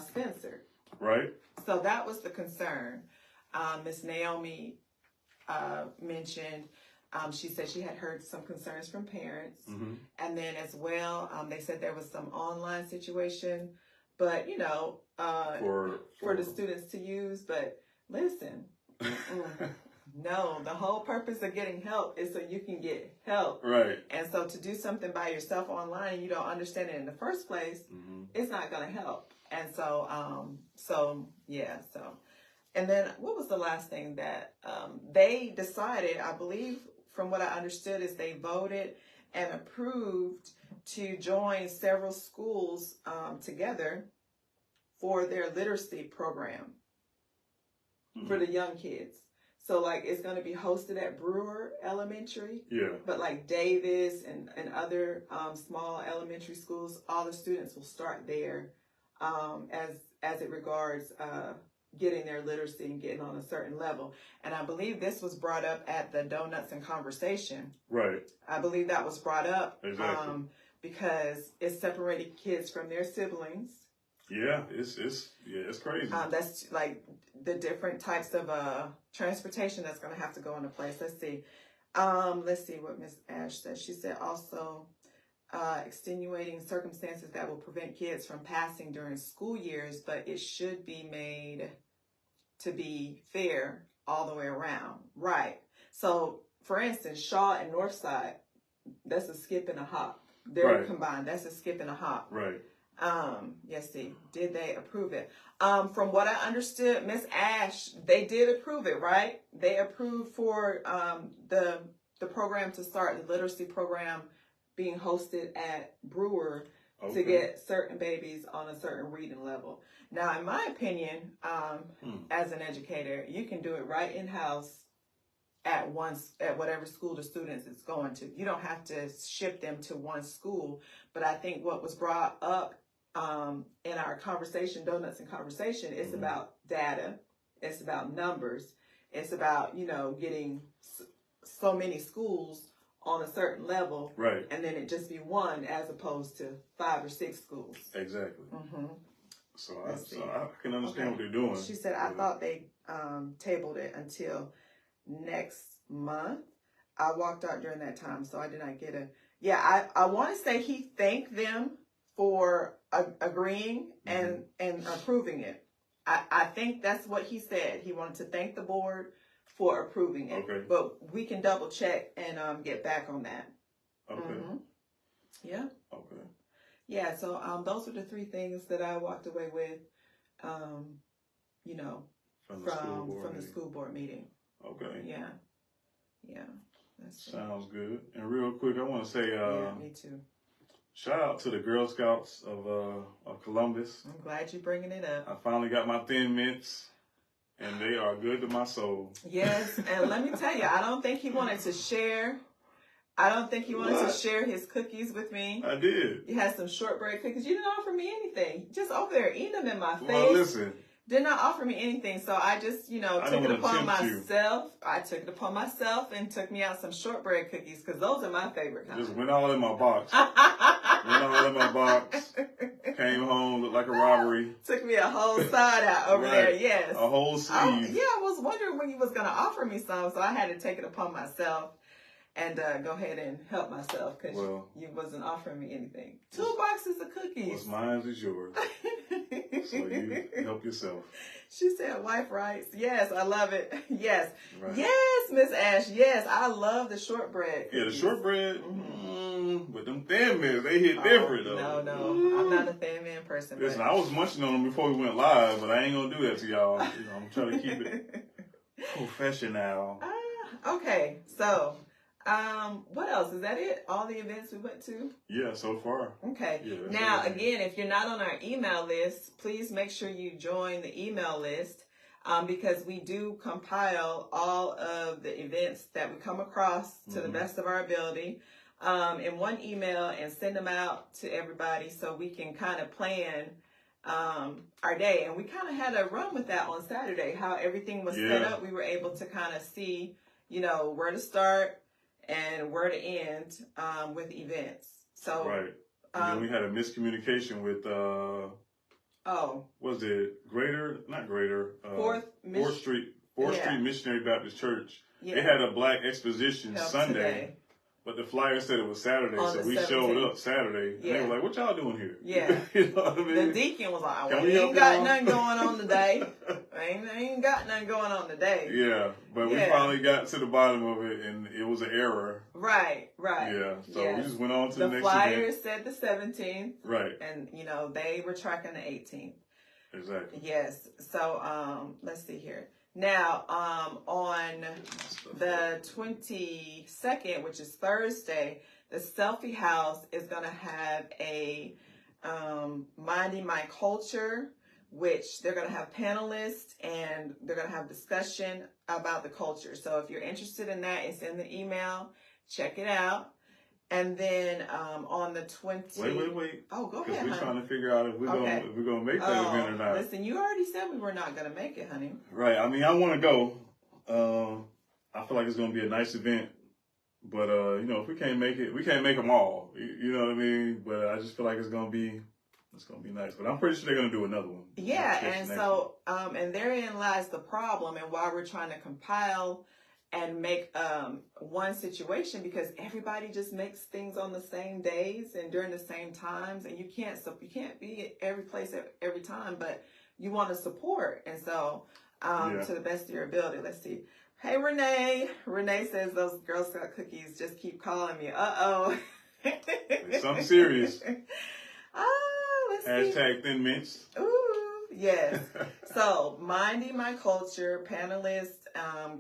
Spencer. Right. So that was the concern. Miss Naomi mentioned, she said she had heard some concerns from parents. And then as well, they said there was some online situation, but, you know, for the students to use. But listen, no, the whole purpose of getting help is so you can get help. Right. And so to do something by yourself online and you don't understand it in the first place, it's not going to help. And so, and then what was the last thing that they decided, I believe, from what I understood, is they voted and approved to join several schools together for their literacy program for the young kids. So, like, it's going to be hosted at Brewer Elementary. Yeah. But, like, Davis and other small elementary schools, all the students will start there as it regards getting their literacy and getting on a certain level. And I believe this was brought up at the Donuts and Conversation. Right. I believe that was brought up. Exactly. Because it separated kids from their siblings. Yeah, it's crazy. That's like the different types of transportation that's going to have to go into place. Let's see what Miss Ash said. She said also extenuating circumstances that will prevent kids from passing during school years, but it should be made to be fair all the way around. Right. So, for instance, Shaw and Northside, that's a skip and a hop. They're combined. That's a skip and a hop. Right. Did they approve it? From what I understood, Miss Ash, they did approve it, right? They approved for the program to start, the literacy program being hosted at Brewer to get certain babies on a certain reading level. Now, in my opinion, as an educator, you can do it right in-house at whatever school the students is going to. You don't have to ship them to one school. But I think what was brought up in our conversation, Donuts and Conversation, it's about data. It's about numbers. It's about, getting so many schools on a certain level. Right. And then it just be one as opposed to 5 or 6 schools. Exactly. Mm-hmm. So I can understand what they're doing. She said, I thought they tabled it until next month. I walked out during that time, so I did not get I want to say he thanked them for agreeing and approving it. I think that's what he said. He wanted to thank the board for approving it. Okay. But we can double check and get back on that. Okay. Mm-hmm. Yeah. Okay. Yeah, so those are the 3 things that I walked away with, from the school board meeting. Okay. Yeah. Sounds good. And real quick, I want to say, me too. Shout out to the Girl Scouts of Columbus. I'm glad you're bringing it up. I finally got my Thin Mints, and they are good to my soul. Yes, and let me tell you, I don't think he wanted to share. I don't think he wanted to share his cookies with me. I did. You had some shortbread cookies. You didn't offer me anything. Just over there eating them in my face. Well, listen. Did not offer me anything, so I just, took it upon myself. I took it upon myself and took me out some shortbread cookies because those are my favorite kind. Just went all in my box. Came home, looked like a robbery. Took me a whole side out over there, yes. A whole sleeve. I was wondering when you was going to offer me some, so I had to take it upon myself and go ahead and help myself because you wasn't offering me anything. 2 boxes of cookies. What's mine is yours. So you help yourself. She said wife rights. Yes, I love it. Yes. Right. Yes, Miss Ash. Yes, I love the shortbread cookies. Yeah, the shortbread. But them Thin Mints, they hit different though. No. I'm not a Thin Mint person. Listen, I was munching on them before we went live, but I ain't going to do that to y'all. I'm trying to keep it professional. Okay, so... what else? Is that it? All the events we went to? Yeah, so far. Okay. Yeah, now, again, if you're not on our email list, please make sure you join the email list because we do compile all of the events that we come across to the best of our ability in one email and send them out to everybody so we can kind of plan our day. And we kind of had a run with that on Saturday, how everything was set up. We were able to kind of see, where to start and where to end with events. So right. And then we had a miscommunication with was it Fourth Street Missionary Baptist Church. Yeah. They had a Black Exposition Sunday. Today. But the flyer said it was Saturday, so we 17th. Showed up Saturday. And they were like, what y'all doing here? Yeah. You know what I mean? The deacon was like, we ain't got nothing going on today. ain't got nothing going on today. Yeah, but we finally got to the bottom of it, and it was an error. Right. Yeah, so we just went on to the next event. The flyer said the 17th. Right. And, they were tracking the 18th. Exactly. Yes. So, let's see here. Now, on the 22nd, which is Thursday, the Selfie House is going to have a Minding My Culture, which they're going to have panelists and they're going to have discussion about the culture. So if you're interested in that, it's in the email. Check it out. And then on the 20th... Wait. Oh, go ahead, because we're trying to figure out if we're going to make that event or not. Listen, you already said we were not going to make it, honey. Right. I mean, I want to go. I feel like it's going to be a nice event. But, if we can't make it, we can't make them all. You know what I mean? But I just feel like it's going to be nice. But I'm pretty sure they're going to do another one. Yeah, and so, and therein lies the problem and why we're trying to compile and make one situation, because everybody just makes things on the same days and during the same times, and you can't be at every place at every time, but you want to support. And so to the best of your ability. Let's see. Hey, Renee. Renee says those Girl Scout cookies just keep calling me. It's something serious. Let's see. Hashtag Thin Mints. Ooh, yes. So, Minding My Culture, panelists,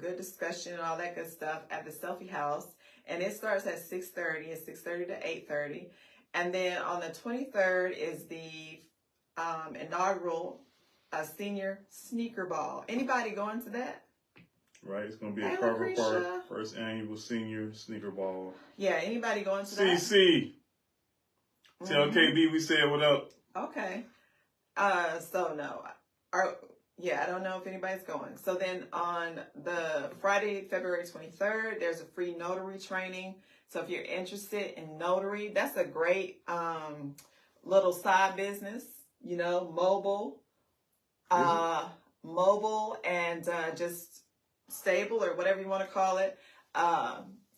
good discussion and all that good stuff at the Selfie House. And it starts at 6:30. It's 6:30 to 8:30. And then on the 23rd is the inaugural senior sneaker ball. Anybody going to that? Right, it's going to be Hey, at Carver Lucretia. Park, first annual senior sneaker ball. Yeah, anybody going to that? CC. Tell KB we said what up. Okay. So no. I don't know if anybody's going. So then on the Friday, February 23rd, there's a free notary training. So if you're interested in notary, that's a great little side business, you know, mobile and just stable or whatever you want to call it.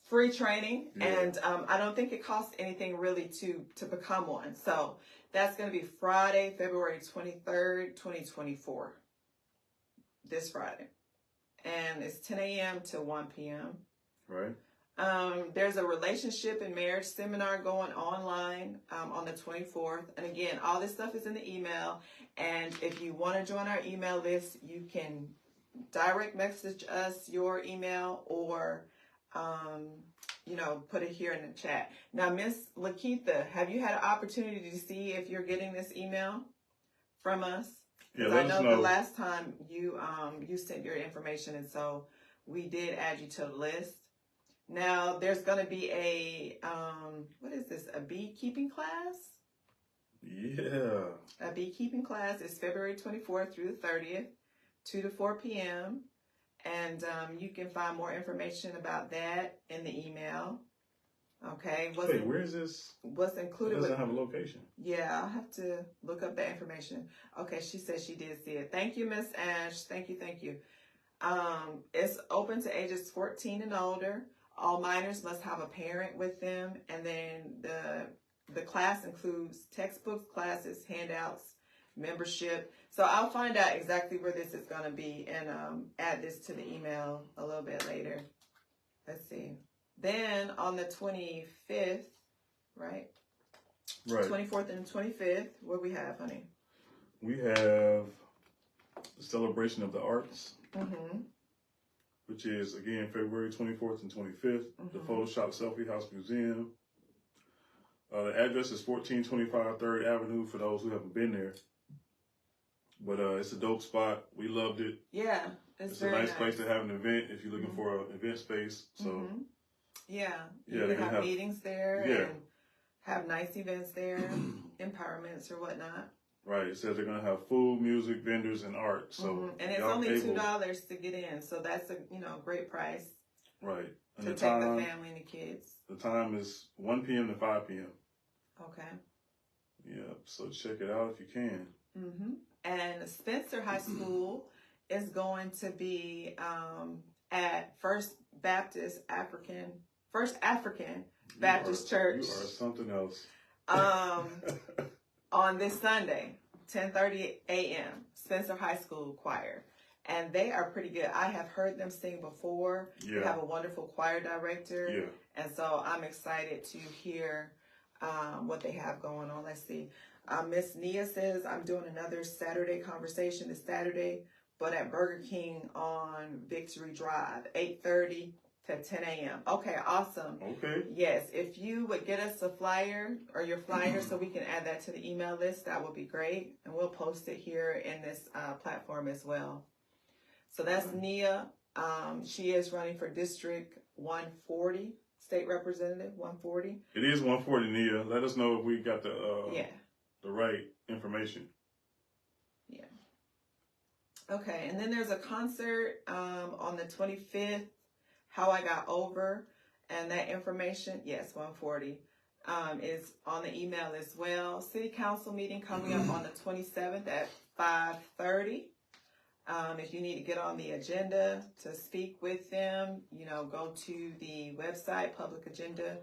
Free training, and I don't think it costs anything really to become one. So that's going to be Friday, February 23rd, 2024. This Friday. And it's 10 a.m. to 1 p.m. Right. There's a relationship and marriage seminar going online on the 24th. And again, all this stuff is in the email. And if you want to join our email list, you can direct message us your email or put it here in the chat. Now, Miss Lakeitha, have you had an opportunity to see if you're getting this email from us? Yeah, Because I know the last time you sent your information, and so we did add you to the list. Now, there's going to be a a beekeeping class? Yeah. A beekeeping class is February 24th through the 30th, 2 to 4 p.m. And you can find more information about that in the email. Okay. Wait, where is this? What's included? It doesn't have a location. Yeah, I'll have to look up that information. Okay, she said she did see it. Thank you, Miss Ash. Thank you. It's open to ages 14 and older. All minors must have a parent with them. And then the class includes textbooks, classes, handouts, membership. So I'll find out exactly where this is going to be and add this to the email a little bit later. Let's see. Then on the 25th, right? Right. 24th and 25th, what we have, honey? We have the celebration of the arts, which is, again, February 24th and 25th, the Photoshop Selfie House Museum. The address is 1425 3rd Avenue for those who haven't been there. But it's a dope spot. We loved it. Yeah, it's a nice place to have an event if you're looking for an event space. So you can have meetings there and have nice events there, empowerments or whatnot. Right. It says they're going to have food, music, vendors, and art. So and it's only $2 to get in. So that's a great price. Right. And to take the family and the kids. The time is 1 p.m. to 5 p.m. Okay. Yeah. So check it out if you can. And Spencer High School is going to be at First African Baptist Church. You are something else. On this Sunday, 10:30 a.m. Spencer High School Choir. And they are pretty good. I have heard them sing before. Yeah. They have a wonderful choir director. Yeah. And so I'm excited to hear what they have going on. Let's see. Miss Nia says, I'm doing another Saturday conversation this Saturday, but at Burger King on Victory Drive, 8:30 to 10 a.m. Okay, awesome. Okay. Yes, if you would get us a flyer or your flyer so we can add that to the email list, that would be great. And we'll post it here in this platform as well. So that's Nia. She is running for District 140, State Representative 140. It is 140, Nia. Let us know if we got the right information. Yeah. Okay, and then there's a concert on the 25th, How I Got Over, and that information, yes, 140, is on the email as well. City Council meeting coming up on the 27th at 5:30. If you need to get on the agenda to speak with them, go to the website, Public Agenda,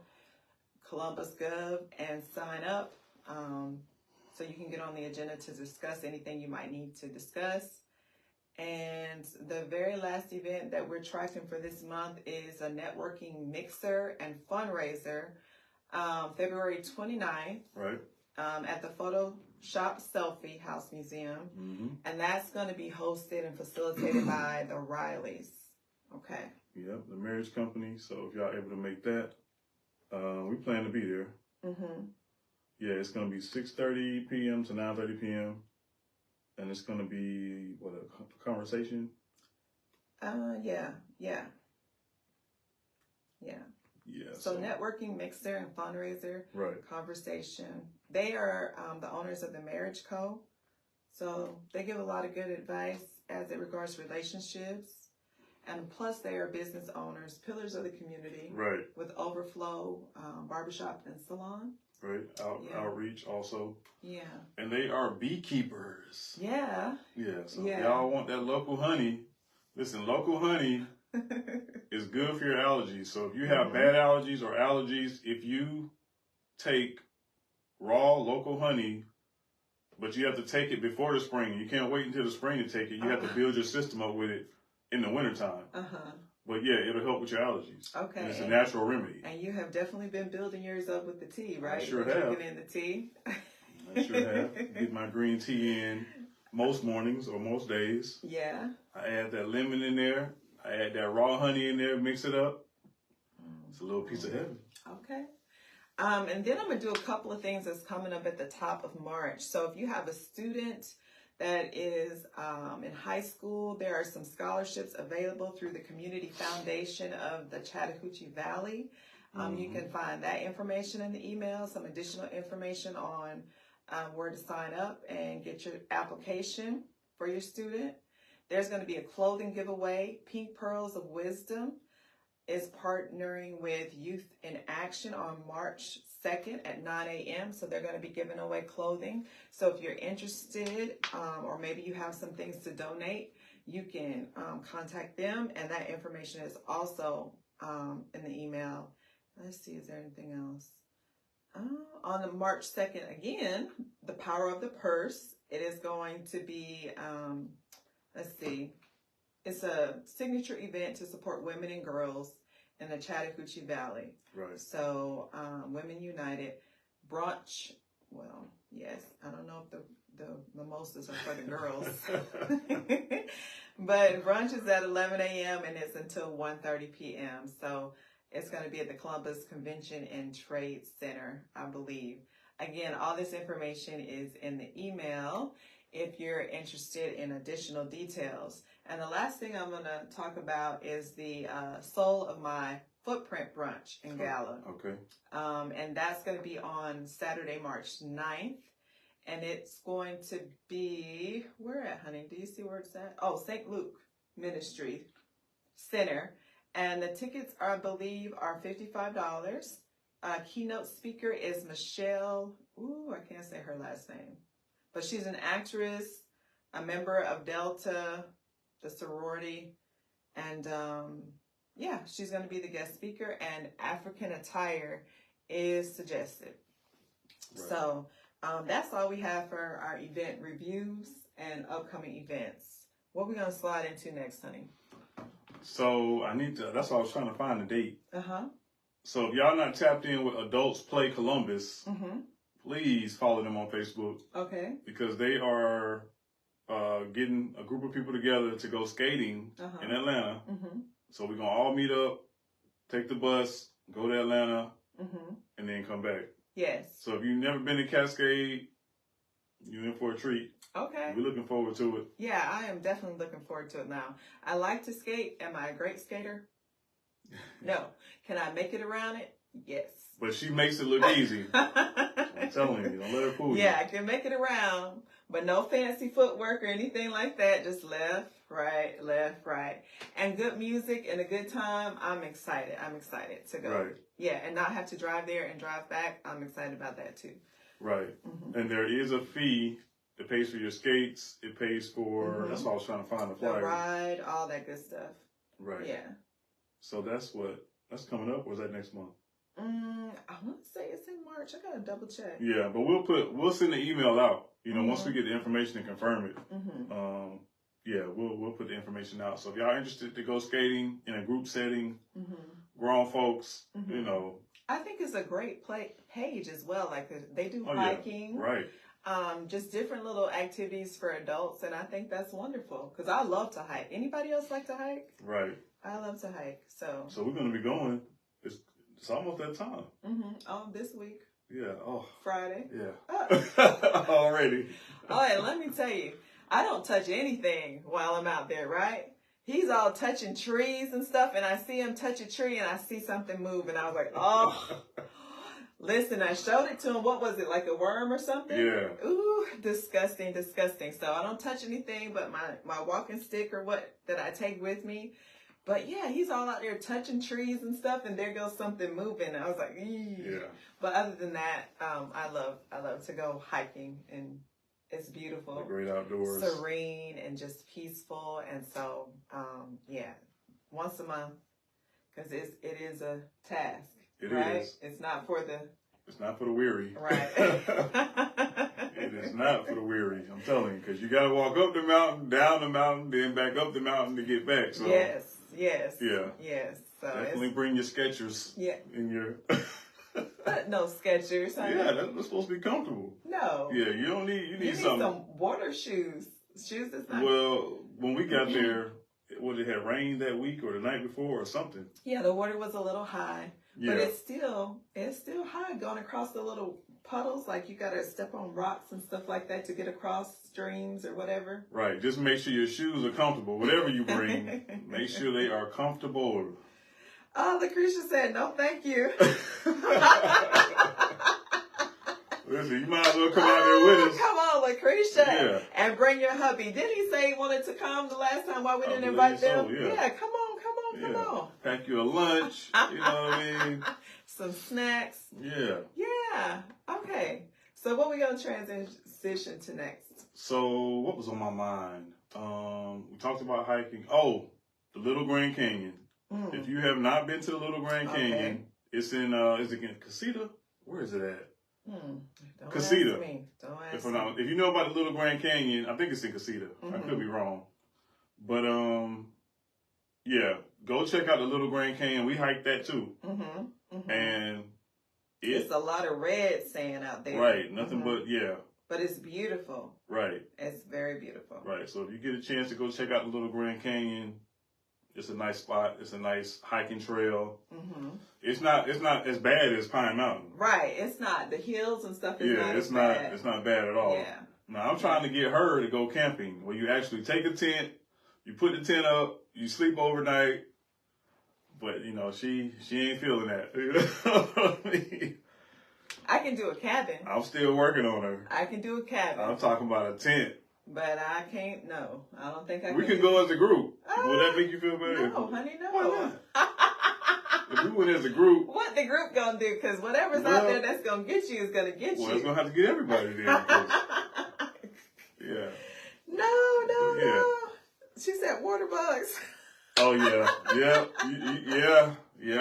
Columbus Gov, and sign up. So you can get on the agenda to discuss anything you might need to discuss. And the very last event that we're tracking for this month is a networking mixer and fundraiser, February 29th. Right. At the Photoshop Selfie House Museum. And that's going to be hosted and facilitated by the Rileys. Okay. Yep, the marriage company. So if y'all able to make that, we plan to be there. Yeah, it's going to be 6:30 p.m. to 9:30 p.m. And it's going to be, a conversation? Yeah. Yeah. So networking, mixer, and fundraiser. Right. Conversation. They are the owners of the Marriage Co. So they give a lot of good advice as it regards relationships. And plus they are business owners, pillars of the community. Right. With Overflow, barbershop and salon. Right. Outreach also. Yeah. And they are beekeepers. Yeah. Yeah. So if y'all want that local honey, listen, local honey is good for your allergies. So if you have bad allergies or allergies, if you take raw local honey, but you have to take it before the spring. You can't wait until the spring to take it. You have to build your system up with it in the wintertime. But yeah, it'll help with your allergies. Okay. And it's a natural remedy. And you have definitely been building yours up with the tea, right? I sure have. Drinking in the tea. I sure have. Get my green tea in most mornings or most days. Yeah. I add that lemon in there. I add that raw honey in there, mix it up. It's a little piece of heaven. Okay. And then I'm going to do a couple of things that's coming up at the top of March. So if you have a student that is in high school, there are some scholarships available through the Community Foundation of the Chattahoochee Valley. You can find that information in the email, some additional information on where to sign up and get your application for your student. There's going to be a clothing giveaway. Pink Pearls of Wisdom is partnering with Youth in Action on March 2nd at 9 a.m. So they're going to be giving away clothing. So if you're interested, or maybe you have some things to donate, you can contact them. And that information is also in the email. Let's see, is there anything else? On the March 2nd, again, the Power of the Purse. It is going to be, let's see, it's a signature event to support women and girls in the Chattahoochee Valley. Right. So, Women United brunch. Well, yes, I don't know if the mimosas are for the girls, but brunch is at 11 a.m. and it's until 1:30 p.m. So it's going to be at the Columbus Convention and Trade Center, I believe. Again, all this information is in the email if you're interested in additional details. And the last thing I'm going to talk about is the Soul of My Footprint brunch in Gala. Okay. And that's going to be on Saturday, March 9th. And it's going to be, where at, honey? Do you see where it's at? Oh, St. Luke Ministry Center. And the tickets, I believe, are $55. Keynote speaker is Michelle. Ooh, I can't say her last name. But she's an actress, a member of Delta, the sorority. And, yeah, she's going to be the guest speaker. And African attire is suggested. Right. So that's all we have for our event reviews and upcoming events. What are we going to slide into next, honey? So that's why I was trying to find the date. So if y'all not tapped in with Adults Play Columbus, please follow them on Facebook. Okay. Because they are getting a group of people together to go skating in Atlanta. So we're going to all meet up, take the bus, go to Atlanta, and then come back. Yes. So if you've never been to Cascade, you're in for a treat. Okay. We're looking forward to it. Yeah, I am definitely looking forward to it now. I like to skate. Am I a great skater? No. Can I make it around it? Yes. But she makes it look easy. I'm telling you, don't let her fool you. Yeah, I can make it around, but no fancy footwork or anything like that. Just left, right. And good music and a good time. I'm excited to go. Right. Yeah, and not have to drive there and drive back. I'm excited about that too. Right. And there is a fee. It pays for your skates. It pays for, that's why I was trying to find the flyer. The ride, all that good stuff. Right. Yeah. So that's coming up, or is that next month? I want to say it's in March. I got to double check. Yeah, but we'll send the email out, once we get the information and confirm it. Yeah, we'll put the information out. So if y'all interested to go skating in a group setting, grown folks, I think it's a great page as well. Like they do hiking. Yeah. Right. Just different little activities for adults, and I think that's wonderful because I love to hike. Anybody else like to hike? Right. I love to hike, so we're going to be going. It's almost that time. This week. Yeah. Oh. Friday. Yeah. Already. Oh, and let me tell you, I don't touch anything while I'm out there, right? he's all touching trees and stuff, and I see him touch a tree, and I see something move, and I was like, oh. Listen, I showed it to him. What was it, like a worm or something? Yeah. Ooh, disgusting, disgusting. So I don't touch anything but my walking stick or what that I take with me. But yeah, he's all out there touching trees and stuff, and there goes something moving. I was like, eee. Yeah. But other than that, I love to go hiking, and it's beautiful. The great outdoors. Serene and just peaceful. And so, yeah, once a month, because it is a task. It right? is. It's not for the weary. Right. It is not for the weary. I'm telling you, because you got to walk up the mountain, down the mountain, then back up the mountain to get back. So yes. Yeah. Yes. So definitely bring your Skechers. Yeah. In your. No Skechers. Yeah, that's supposed to be comfortable. No. Yeah, you need some water shoes. Shoes that's not. Well, when we got there, it had rained that week or the night before or something. Yeah, the water was a little high. Yeah. But it's still high going across the little puddles. Like you got to step on rocks and stuff like that to get across streams or whatever. Right. Just make sure your shoes are comfortable. Whatever you bring, make sure they are comfortable. Oh, Lucretia said, no, thank you. Listen, you might as well come out there with us. Come on, Lucretia. Yeah. And bring your hubby. Didn't he say he wanted to come the last time? Why we didn't invite them? So, yeah. Yeah, come on. Pack you a lunch, you know what I mean? Some snacks. Yeah. Yeah. Okay. So what we going to transition to next? So what was on my mind? We talked about hiking. Oh, the Little Grand Canyon. If you have not been to the Little Grand Canyon, it's in, is it in Casita? Where is it at? Don't Casita. Ask me. Don't ask me. If you know about the Little Grand Canyon, I think it's in Casita. I could be wrong. But, yeah, go check out the Little Grand Canyon. We hiked that too. And it's a lot of red sand out there. Right. Nothing but, yeah. But it's beautiful. Right. It's very beautiful. Right. So if you get a chance to go check out the Little Grand Canyon, it's a nice spot. It's a nice hiking trail. It's not as bad as Pine Mountain. Right. It's not. The hills and stuff is not it's bad. not. It's not bad at all. Yeah. Now I'm trying to get her to go camping, where you actually take a tent, you put the tent up, you sleep overnight. But you know she ain't feeling that. You know what I mean? I can do a cabin. I'm still working on her. I can do a cabin. I'm talking about a tent. But I can't. No, I don't think I can. We can go as a group. Would that make you feel better? No, honey, no. Why not? If we went as a group. What the group gonna do? Because whatever's out there that's gonna get you is gonna get you. Well, it's gonna have to get everybody there. Yeah. No. She said water bugs. Oh yeah.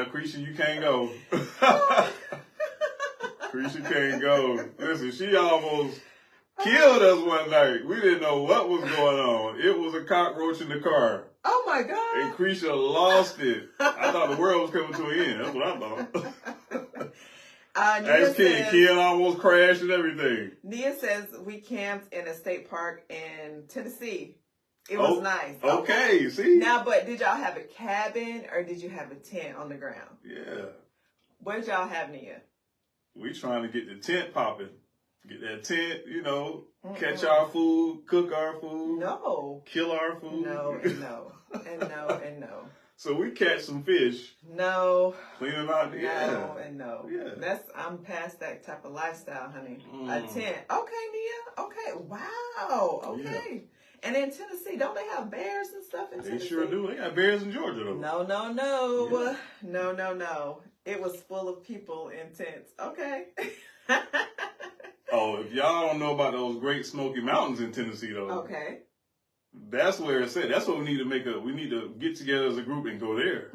Creasy, you can't go. Creasy can't go. Listen, she almost killed us one night. We didn't know what was going on. It was a cockroach in the car. Oh my God. And Creasy lost it. I thought the world was coming to an end. That's what I thought. As Ken almost crashed and everything. Nia says we camped in a state park in Tennessee. It was nice. Okay, see? Now, but did y'all have a cabin or did you have a tent on the ground? Yeah. What did y'all have, Nia? We trying to get the tent popping. Get that tent, catch our food, cook our food. No. Kill our food. No, and no. And no, and no. So we catch some fish. No. Clean them out. No, and no. Yeah. I'm past that type of lifestyle, honey. A tent. Okay, Nia. Okay. Wow. Okay. Yeah. And in Tennessee, don't they have bears and stuff in Tennessee? They sure do. They got bears in Georgia, though. No. Yeah. No. It was full of people in tents. Okay. Oh, if y'all don't know about those Great Smoky Mountains in Tennessee, though. Okay. That's where it's at. That's what we need to we need to get together as a group and go there.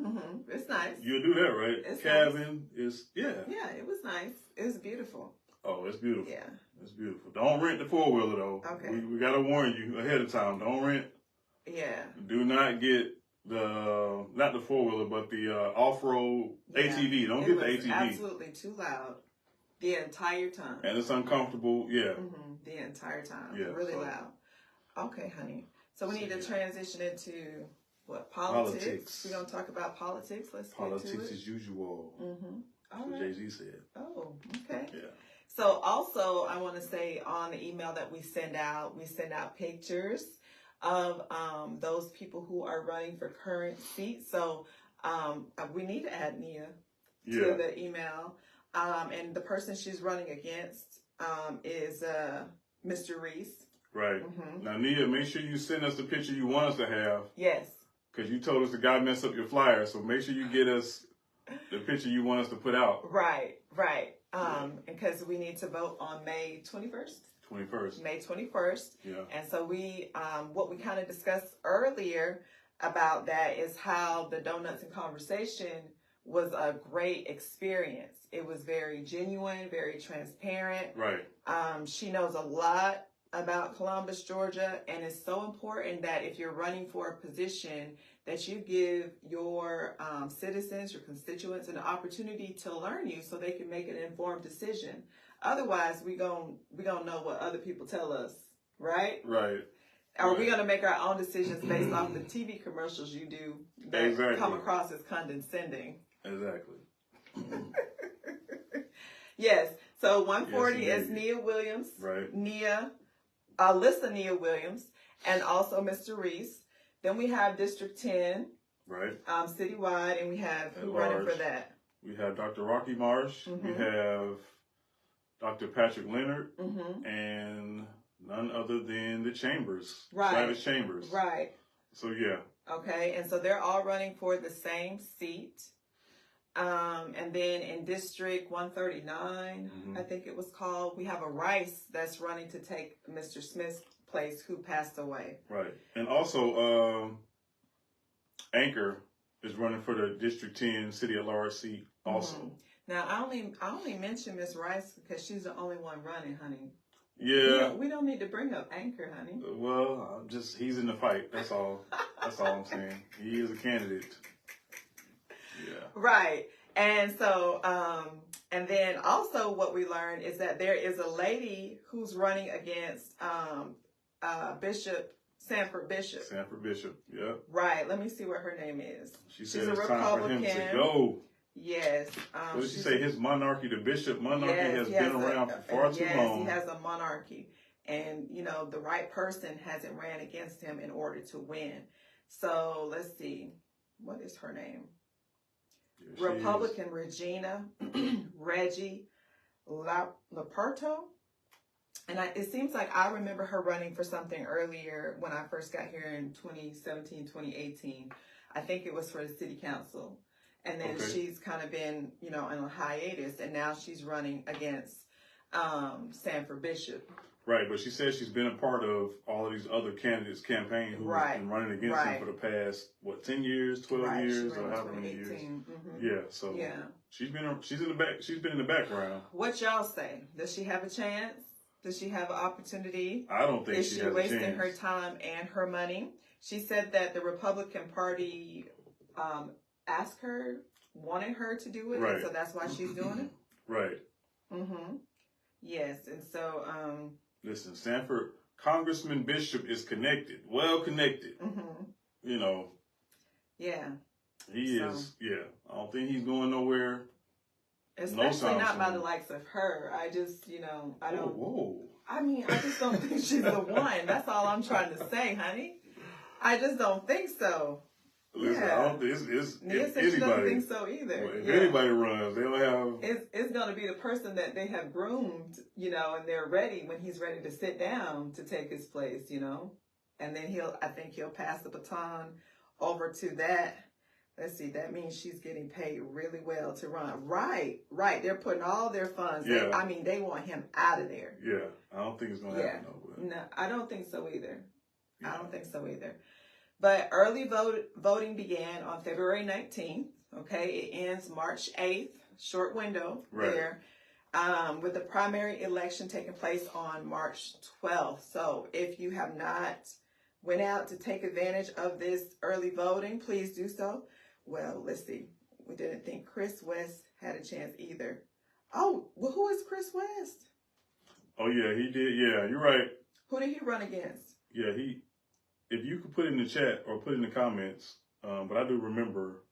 It's nice. You'll do that, right? It's cabin nice. is, yeah. Yeah, it was nice. It was beautiful. Oh, it's beautiful. Yeah. It's beautiful. Don't rent the 4-wheeler, though. Okay. We got to warn you ahead of time. Don't rent. Yeah. Do not get not the 4-wheeler, but the off-road ATV. Don't get the ATV. Absolutely too loud. The entire time. And it's uncomfortable. Yeah. The entire time. Yeah. Really loud. Okay, honey. So we need to transition into what? Politics. We're going to talk about politics. Let's get to it. Politics as usual. That's what Jay-Z said. Oh, okay. Yeah. So also, I want to say on the email that we send out pictures of those people who are running for current seats. So we need to add Nia to the email. And the person she's running against is Mr. Reese. Right. Now, Nia, make sure you send us the picture you want us to have. Yes. Because you told us the guy messed up your flyer, so make sure you get us the picture you want us to put out. Right. Because we need to vote on May 21st. May 21st. Yeah. And so we, what we kind of discussed earlier about that is how the Donuts and Conversation was a great experience. It was very genuine, very transparent. Right. She knows a lot about Columbus, Georgia, and it's so important that if you're running for a position that you give your citizens, your constituents, an opportunity to learn you so they can make an informed decision. Otherwise, we gon' know what other people tell us, right? Right. Are we going to make our own decisions based off the TV commercials you do that come across as condescending? Exactly. Yes. So 140 is Nia Williams. Right. Alyssa Nia Williams, and also Mr. Reese. Then we have District 10. Right. Citywide, and we have who running for that? We have Dr. Rocky Marsh. We have Dr. Patrick Leonard, and none other than the Chambers. Right. Travis Chambers. Right. So, yeah. Okay, and so they're all running for the same seat. And then in District 139, I think it was called, we have a Rice that's running to take Mr. Smith's place, who passed away. Right. And also, Anchor is running for the District 10 City at Large seat also. Now, I only mentioned Miss Rice because she's the only one running, honey. Yeah. We don't need to bring up Anchor, honey. Well, he's in the fight. That's all. That's all I'm saying. He is a candidate. Yeah. Right. And so, and then also what we learned is that there is a lady who's running against Sanford Bishop. Sanford Bishop, yeah. Right. Let me see what her name is. She's a Republican. Time for him to go. Yes. What did she say? His monarchy, the bishop monarchy, has been around for far too long. Yes, he has a monarchy. And, the right person hasn't ran against him in order to win. So let's see. What is her name? Republican Regina Reggie Laperto. And it seems like I remember her running for something earlier when I first got here in 2017, 2018. I think it was for the city council. And then she's kind of been, on a hiatus. And now she's running against Sanford Bishop. Right, but she says she's been a part of all of these other candidates' campaign who've been running against him for the past, 10 years, 12 years, or however many years. Yeah, so she's been in the background. What y'all say? Does she have a chance? Does she have an opportunity? I don't think she has a chance. Is she wasting her time and her money? She said that the Republican Party wanted her to do it, and so that's why she's doing it. Right. Yes, and so listen, Sanford Congressman Bishop is connected, well connected. Yeah. He is. Yeah, I don't think he's going nowhere. Especially not by the likes of her. I just, I don't. Whoa. I mean, I just don't think she's the one. That's all I'm trying to say, honey. I just don't think so. Listen, I don't think it's Nia said she doesn't think so either. Well, if anybody runs, they'll have. It's going to be the person that they have groomed, and they're ready when he's ready to sit down to take his place, and then I think he'll pass the baton over to that. Let's see, that means she's getting paid really well to run. Right. They're putting all their funds. Yeah. They want him out of there. Yeah, I don't think it's going to happen though. No, I don't think so either. Yeah. I don't think so either. But early voting began on February 19th. Okay, it ends March 8th. Short window there. With the primary election taking place on March 12th. So if you have not went out to take advantage of this early voting, please do so. Well, let's see. We didn't think Chris West had a chance either. Oh, well, who is Chris West? Oh, yeah, he did. Yeah, you're right. Who did he run against? Yeah, if you could put it in the chat or put it in the comments, but I do remember,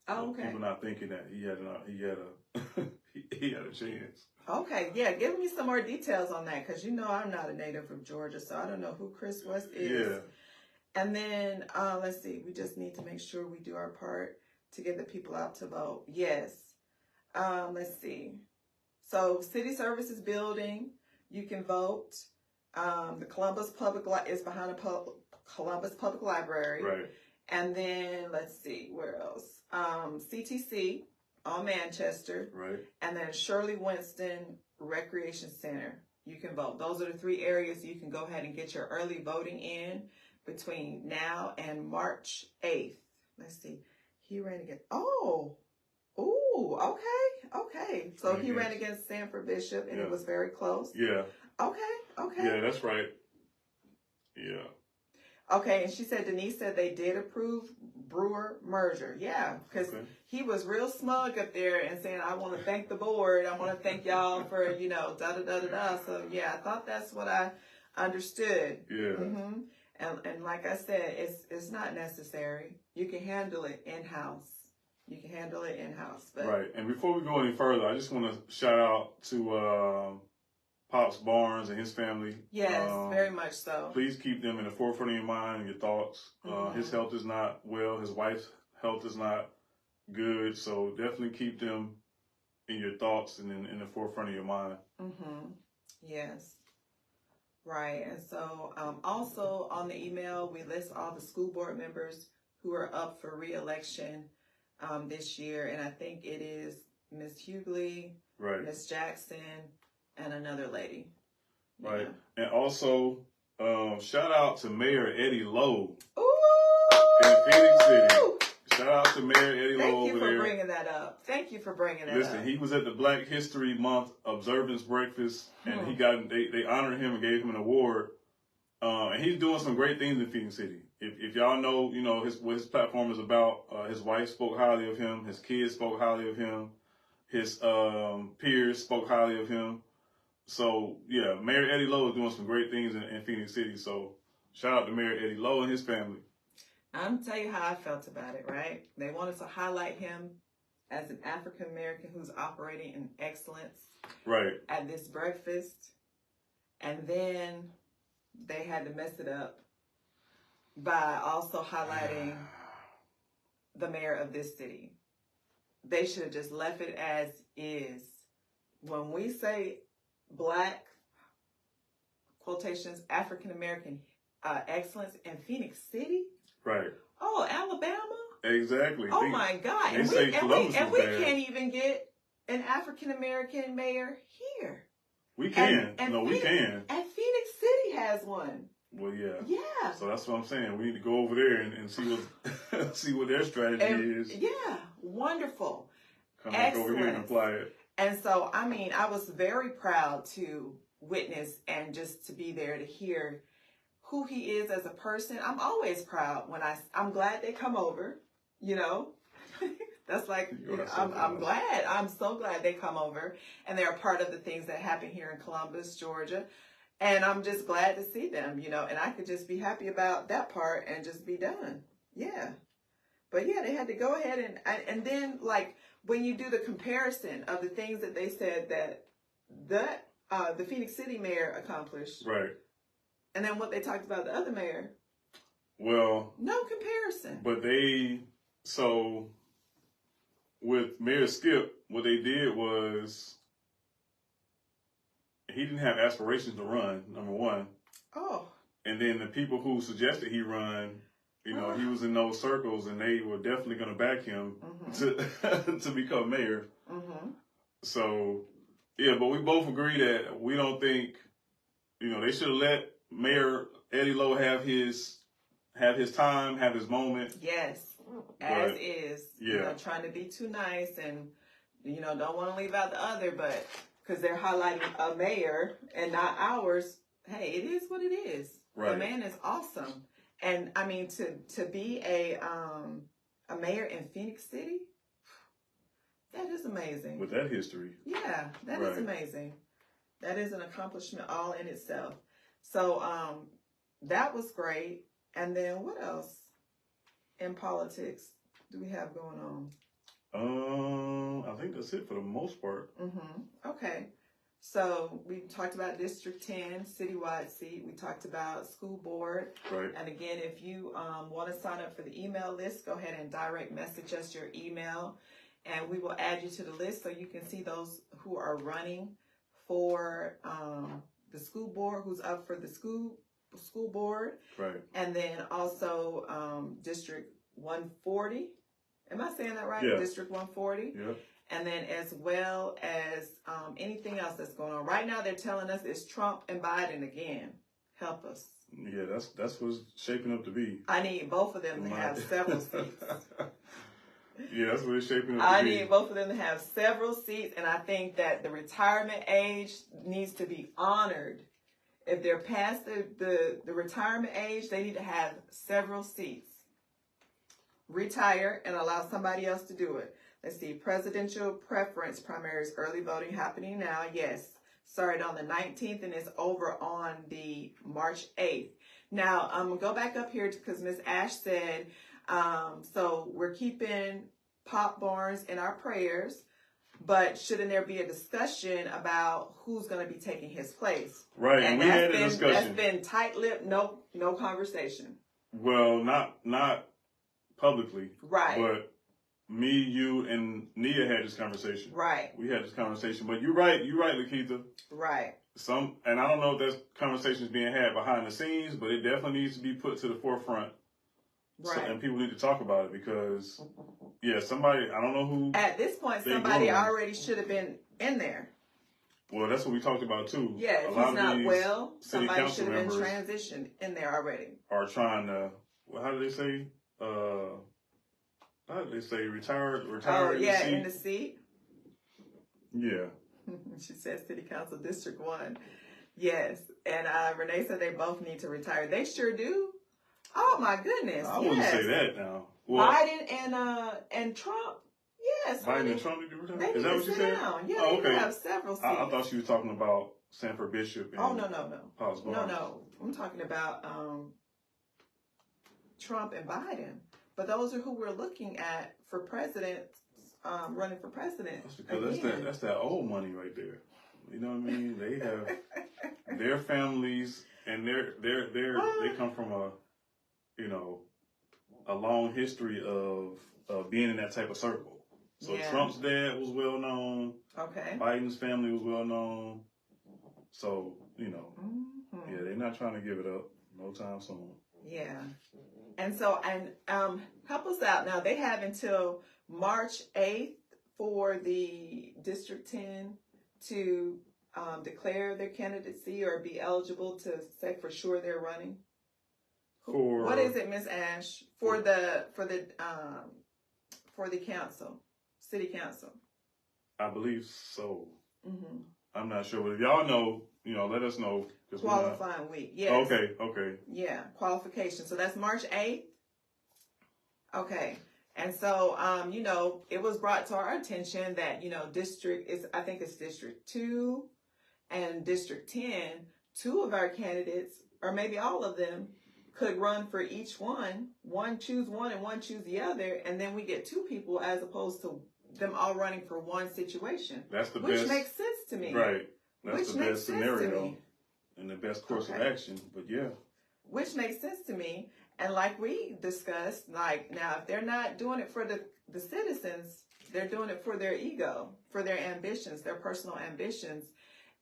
Oh, okay. People not thinking that he had a chance. Okay, yeah, give me some more details on that, because I'm not a native of Georgia, so I don't know who Chris West is. And then, let's see, we just need to make sure we do our part to get the people out to vote. Yes. Let's see. So City Services Building, you can vote. The Columbus is behind the Columbus Public Library. Right. And then, let's see, where else? CTC on Manchester. Right. And then Shirley Winston Recreation Center. You can vote. Those are the 3 areas you can go ahead and get your early voting in between now and March 8th. Let's see. He ran against, okay. So he ran against Sanford Bishop, and it was very close. Yeah. Okay. Yeah, that's right. Yeah. Okay, and she said, Denise said they did approve Brewer merger. Yeah, because he was real smug up there and saying, I want to thank the board. I want to thank y'all for, da-da-da-da-da. So, yeah, I thought that's what I understood. Yeah. Mm-hmm. And like I said, it's not necessary. You can handle it in-house. But right. And before we go any further, I just want to shout out to Pops Barnes and his family. Yes, very much so. Please keep them in the forefront of your mind and your thoughts. His health is not well. His wife's health is not good. So definitely keep them in your thoughts and in the forefront of your mind. Mm-hmm. Yes. Right. And so also on the email, we list all the school board members who are up for re-election this year. And I think it is Ms. Hughley, right, Ms. Jackson, and another lady. Right. Yeah. And also, shout out to Mayor Eddie Lowe in Phoenix City. Shout out to Mayor Eddie Lowe over there. Thank you for bringing that up. Listen, he was at the Black History Month observance breakfast, and they honored him and gave him an award. And he's doing some great things in Phoenix City. If y'all know, what his platform is about. His wife spoke highly of him. His kids spoke highly of him. His peers spoke highly of him. So, yeah, Mayor Eddie Lowe is doing some great things in Phoenix City. So, shout out to Mayor Eddie Lowe and his family. I'm going to tell you how I felt about it, right? They wanted to highlight him as an African-American who's operating in excellence at this breakfast. And then they had to mess it up by also highlighting the mayor of this city. They should have just left it as is. When we say Black, quotations, African-American excellence in Phoenix City. Right. Oh, Alabama. Exactly. Oh my God. And we can't even get an African-American mayor here. We can. We can. And Phoenix City has one. Well, yeah. Yeah. So that's what I'm saying. We need to go over there and see what see what their strategy is. Yeah. Wonderful. Come back over here and apply it. And so, I mean, I was very proud to witness and just to be there to hear who he is as a person. I'm always proud when I'm glad they come over, That's like, I'm glad. I'm so glad they come over and they're a part of the things that happen here in Columbus, Georgia. And I'm just glad to see them, and I could just be happy about that part and just be done. Yeah. But yeah, they had to go ahead and then like, when you do the comparison of the things that they said that the Phoenix City mayor accomplished, right, and then what they talked about the other mayor, well, no comparison. But with Mayor Skip, what they did was he didn't have aspirations to run, number one. Oh. And then the people who suggested he run, he was in those circles, and they were definitely going to back him to become mayor. Mm-hmm. So, yeah, but we both agree that we don't think, they should have let Mayor Eddie Lowe have his time, have his moment. Yes, as is. Yeah. Trying to be too nice and, don't want to leave out the other, but because they're highlighting a mayor and not ours, hey, it is what it is. Right. The man is awesome. And I mean, to be a mayor in Phoenix City, that is amazing. With that history. Yeah, that is amazing. That is an accomplishment all in itself. So that was great. And then what else in politics do we have going on? I think that's it for the most part. Mm-hmm. Okay. So we talked about District 10, citywide seat. We talked about school board. Right. And again, if you want to sign up for the email list, go ahead and direct message us your email, and we will add you to the list so you can see those who are running for the school board, who's up for the school board. Right. And then also District 140. Am I saying that right? Yeah. District 140. Yeah. And then as well as anything else that's going on. Right now they're telling us it's Trump and Biden again. Help us. Yeah, that's what's shaping up to be. I need both of them to have several seats. Yeah, that's what it's shaping up to be. I need both of them to have several seats, and I think that the retirement age needs to be honored. If they're past the retirement age, they need to have several seats. Retire and allow somebody else to do it. Let's see, presidential preference primaries, early voting happening now. Yes, started on the 19th and it's over on the March 8th. Now, I'm going to go back up here because Ms. Ash said, so we're keeping Pop Barnes in our prayers, but shouldn't there be a discussion about who's going to be taking his place? Right, and we had a discussion. That's been tight-lipped, no conversation. Well, not publicly. Right. But me, you, and Nia had this conversation. Right. We had this conversation. But you're right, Lakeitha. Right. And I don't know if that conversation is being had behind the scenes, but it definitely needs to be put to the forefront. Right. And people need to talk about it because, yeah, somebody, I don't know who. At this point, somebody already should have been in there. Well, that's what we talked about too. Yeah, if he's not well, somebody should have been transitioned in there already. Are trying to, well, how do they say? How did they say retired in the seat. Yeah. She said City Council District 1. Yes. And Renee said they both need to retire. They sure do. Oh my goodness. I wouldn't say that now. Well, Biden and Trump. Yes. Biden and Trump need to retire? Is that what you said? Down. Yeah, oh, okay. They have several seats. I thought she was talking about Sanford Bishop. And No. I'm talking about Trump and Biden. But those are who we're looking at for president, running for president. That's that old money right there. You know what I mean? They have their families, and they come from a long history of being in that type of circle. So yeah. Trump's dad was well known. Okay. Biden's family was well known. So yeah, they're not trying to give it up no time soon. Yeah. And so, help us out. Now, they have until March 8th for the District 10 to declare their candidacy or be eligible to say for sure they're running. What is it, Ms. Ash? For the council, city council. I believe so. Mm-hmm. I'm not sure, but if y'all know, let us know. Qualifying week, yes. Okay. Yeah, qualification. So that's March 8th. Okay. And so, it was brought to our attention that, I think it's District 2 and District 10, two of our candidates, or maybe all of them, could run for each one. One choose one and one choose the other. And then we get two people as opposed to them all running for one situation. That's the best. Which Which makes sense to me. Right. That's the best scenario and the best course of action. But yeah. Which makes sense to me. And like we discussed, now if they're not doing it for the citizens, they're doing it for their ego, for their ambitions, their personal ambitions.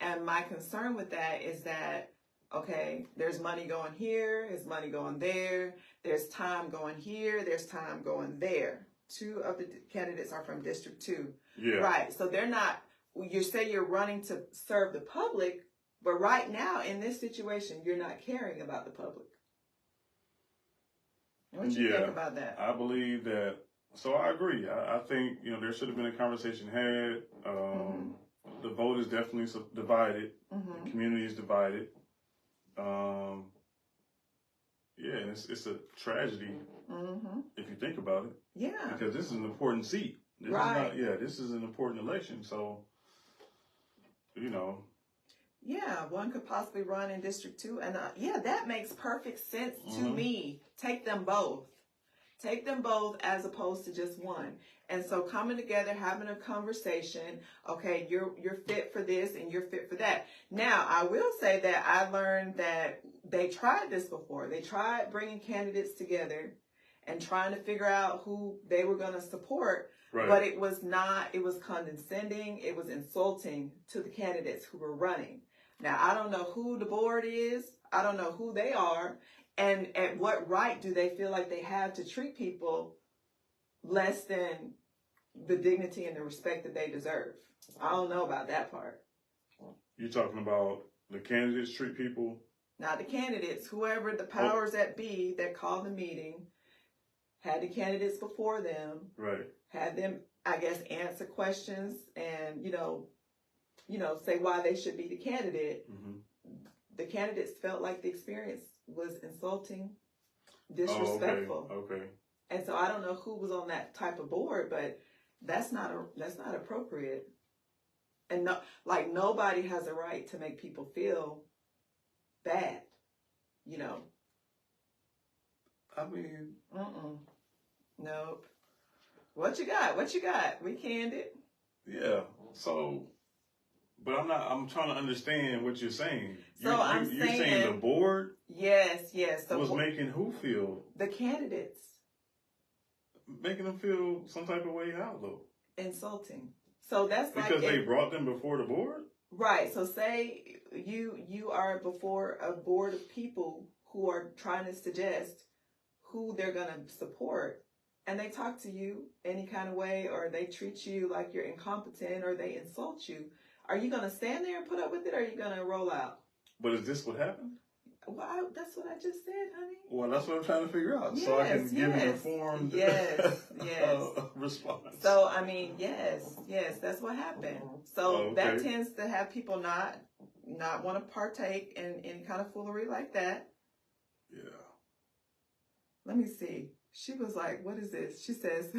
And my concern with that is that, okay, there's money going here, there's money going there, there's time going here, there's time going there. Two of the candidates are from District 2. Yeah. Right. So they're not, you say you're running to serve the public, but right now in this situation, you're not caring about the public. What do you think about that? I believe that, so I agree. I think, there should have been a conversation had. The vote is definitely divided. The community is divided. And it's a tragedy if you think about it. Yeah. Because this is an important seat. This is an important election. So, Yeah, one could possibly run in District 2. And that makes perfect sense to me. Take them both. Take them both as opposed to just one. And so coming together, having a conversation, okay, you're fit for this and you're fit for that. Now, I will say that I learned that they tried this before. They tried bringing candidates together and trying to figure out who they were going to support. Right. But it was condescending. It was insulting to the candidates who were running. Now, I don't know who the board is. I don't know who they are. And at what right do they feel like they have to treat people less than the dignity and the respect that they deserve? I don't know about that part. You're talking about the candidates treat people? Not the candidates. Whoever the powers that be that called the meeting had the candidates before them. Right. Had them, I guess, answer questions and, say why they should be the candidate. Mm-hmm. The candidates felt like the experience was insulting, disrespectful. Oh, okay. And so I don't know who was on that type of board, but that's not appropriate. And nobody has a right to make people feel bad, I mean, nope. What you got? We candid. Yeah. So, but I'm trying to understand what you're saying. So you're saying the board? Yes. Was making who feel? The candidates. Making them feel some type of way how, though? Insulting. So that's because they brought them before the board? Right. So say you are before a board of people who are trying to suggest who they're going to support, and they talk to you any kind of way, or they treat you like you're incompetent, or they insult you. Are you going to stand there and put up with it, or are you going to roll out? But is this what happened? Well, that's what I just said, honey. Well, that's what I'm trying to figure out, so I can give an informed response. So, I mean, yes, that's what happened. So that tends to have people not want to partake in any kind of foolery like that. Yeah. Let me see. She was like, "What is this?" She says,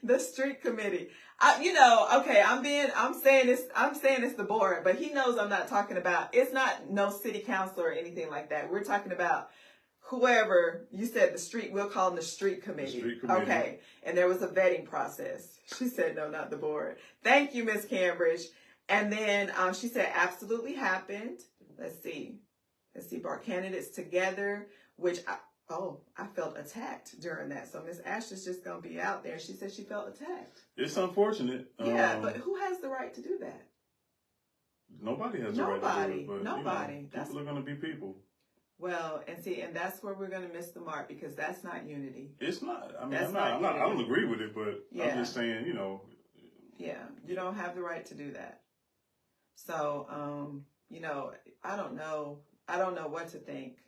"The street committee." I'm saying it's the board, but he knows I'm not talking about. It's not no city council or anything like that. We're talking about whoever you said the street. We'll call them the street committee. The street committee. Okay. And there was a vetting process. She said, "No, not the board." Thank you, Miss Cambridge. And then she said, "Absolutely happened." Let's see, brought candidates together, which I felt attacked during that. So Miss Ashley's just going to be out there. She said she felt attacked. It's unfortunate. Yeah, but who has the right to do that? Nobody has the right to do it. But, nobody. People are going to be people. Well, and that's where we're going to miss the mark, because that's not unity. It's not. I mean, I don't agree with it, but I'm just saying, Yeah, you don't have the right to do that. So, I don't know what to think.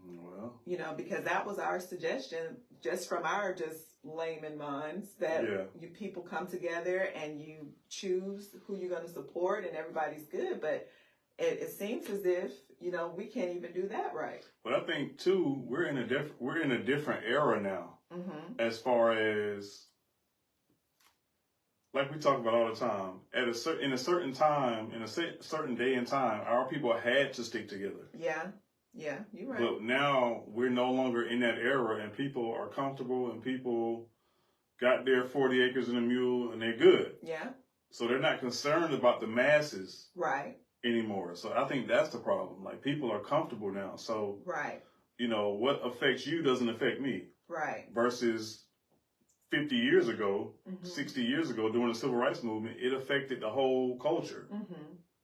Well, because that was our suggestion, just from our layman minds, that you people come together and you choose who you're going to support, and everybody's good. But it seems as if we can't even do that right. But I think too, we're in a different era now, as far as, like we talk about all the time. In a certain time, in a certain day and time, our people had to stick together. Yeah, you're right. But now we're no longer in that era, and people are comfortable, and people got their 40 acres and a mule, and they're good. Yeah. So they're not concerned about the masses anymore. So I think that's the problem. Like, people are comfortable now. So, right. What affects you doesn't affect me. Right. Versus 50 years ago, 60 years ago, during the civil rights movement, it affected the whole culture.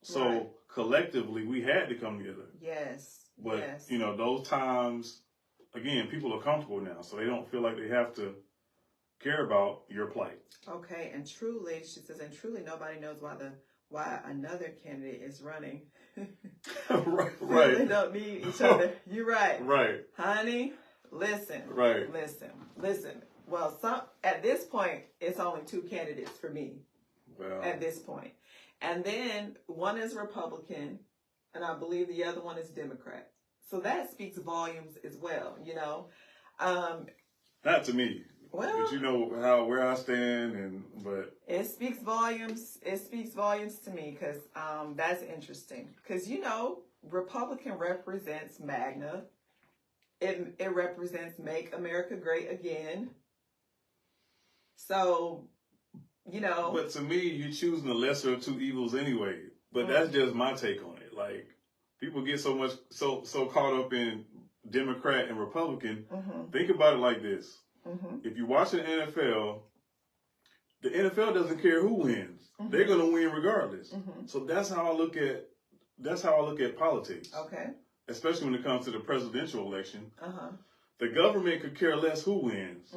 So collectively, we had to come together. Yes. But, those times, again, people are comfortable now, so they don't feel like they have to care about your plight. Okay, and truly, she says, nobody knows why another candidate is running. Right. They don't need each other. You're right. Right. Honey, listen. Right. Listen. Well, at this point, it's only two candidates for me. Well. At this point. And then one is Republican, and I believe the other one is Democrat. So that speaks volumes as well, Not to me. Well, but where I stand, but it speaks volumes. It speaks volumes to me, because that's interesting. Because Republican represents MAGNA, it represents Make America Great Again. So, you know. But to me, you're choosing the lesser of two evils anyway. But that's just my take on it. Like, people get so caught up in Democrat and Republican. Think about it like this. If you watch the NFL doesn't care who wins. They're going to win regardless. So that's how I look at politics. Okay. Especially when it comes to the presidential election. The government could care less who wins.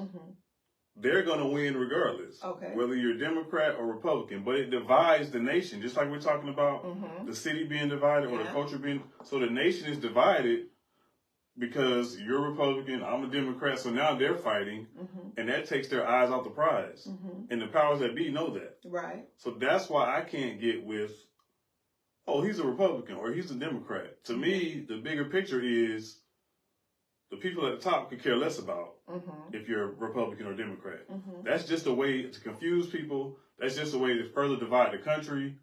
They're going to win regardless. Okay. Whether you're Democrat or Republican. But it divides the nation. Just like we're talking about the city being divided or the culture being. So the nation is divided because you're Republican, I'm a Democrat. So now they're fighting. And that takes their eyes off the prize. And the powers that be know that. Right. So that's why I can't get with, oh, he's a Republican or he's a Democrat. To me, the bigger picture is the people at the top could care less about if you're Republican or Democrat. That's just a way to confuse people. That's just a way to further divide the country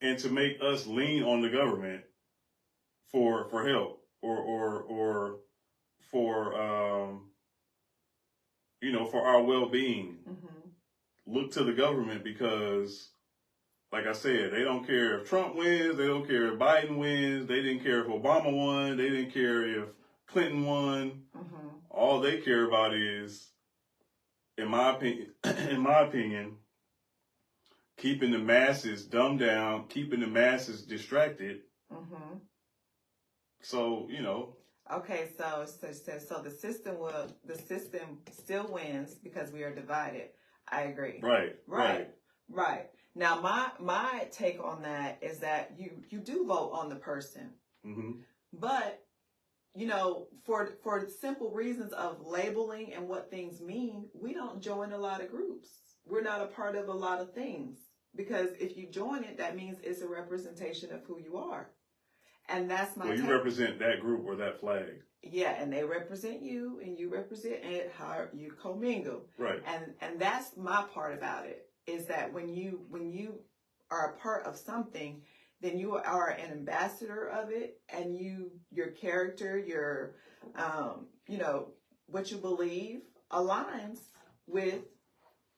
and to make us lean on the government for help or for for our well-being. Look to the government because, like I said, they don't care if Trump wins. They don't care if Biden wins. They didn't care if Obama won. They didn't care if Clinton won. All they care about is, in my opinion, keeping the masses dumbed down, keeping the masses distracted. So, Okay, so the system still wins because we are divided. I agree. Right. Now, my take on that is that you do vote on the person, but for simple reasons of labeling and what things mean, we don't join a lot of groups. We're not a part of a lot of things because if you join it, that means it's a representation of who you are. And that's my. Well, you represent that group or that flag. Yeah, and they represent you, and you represent it. How you commingle. Right. And that's my part about it is that when you are a part of something, then you are an ambassador of it, and your character, your what you believe aligns with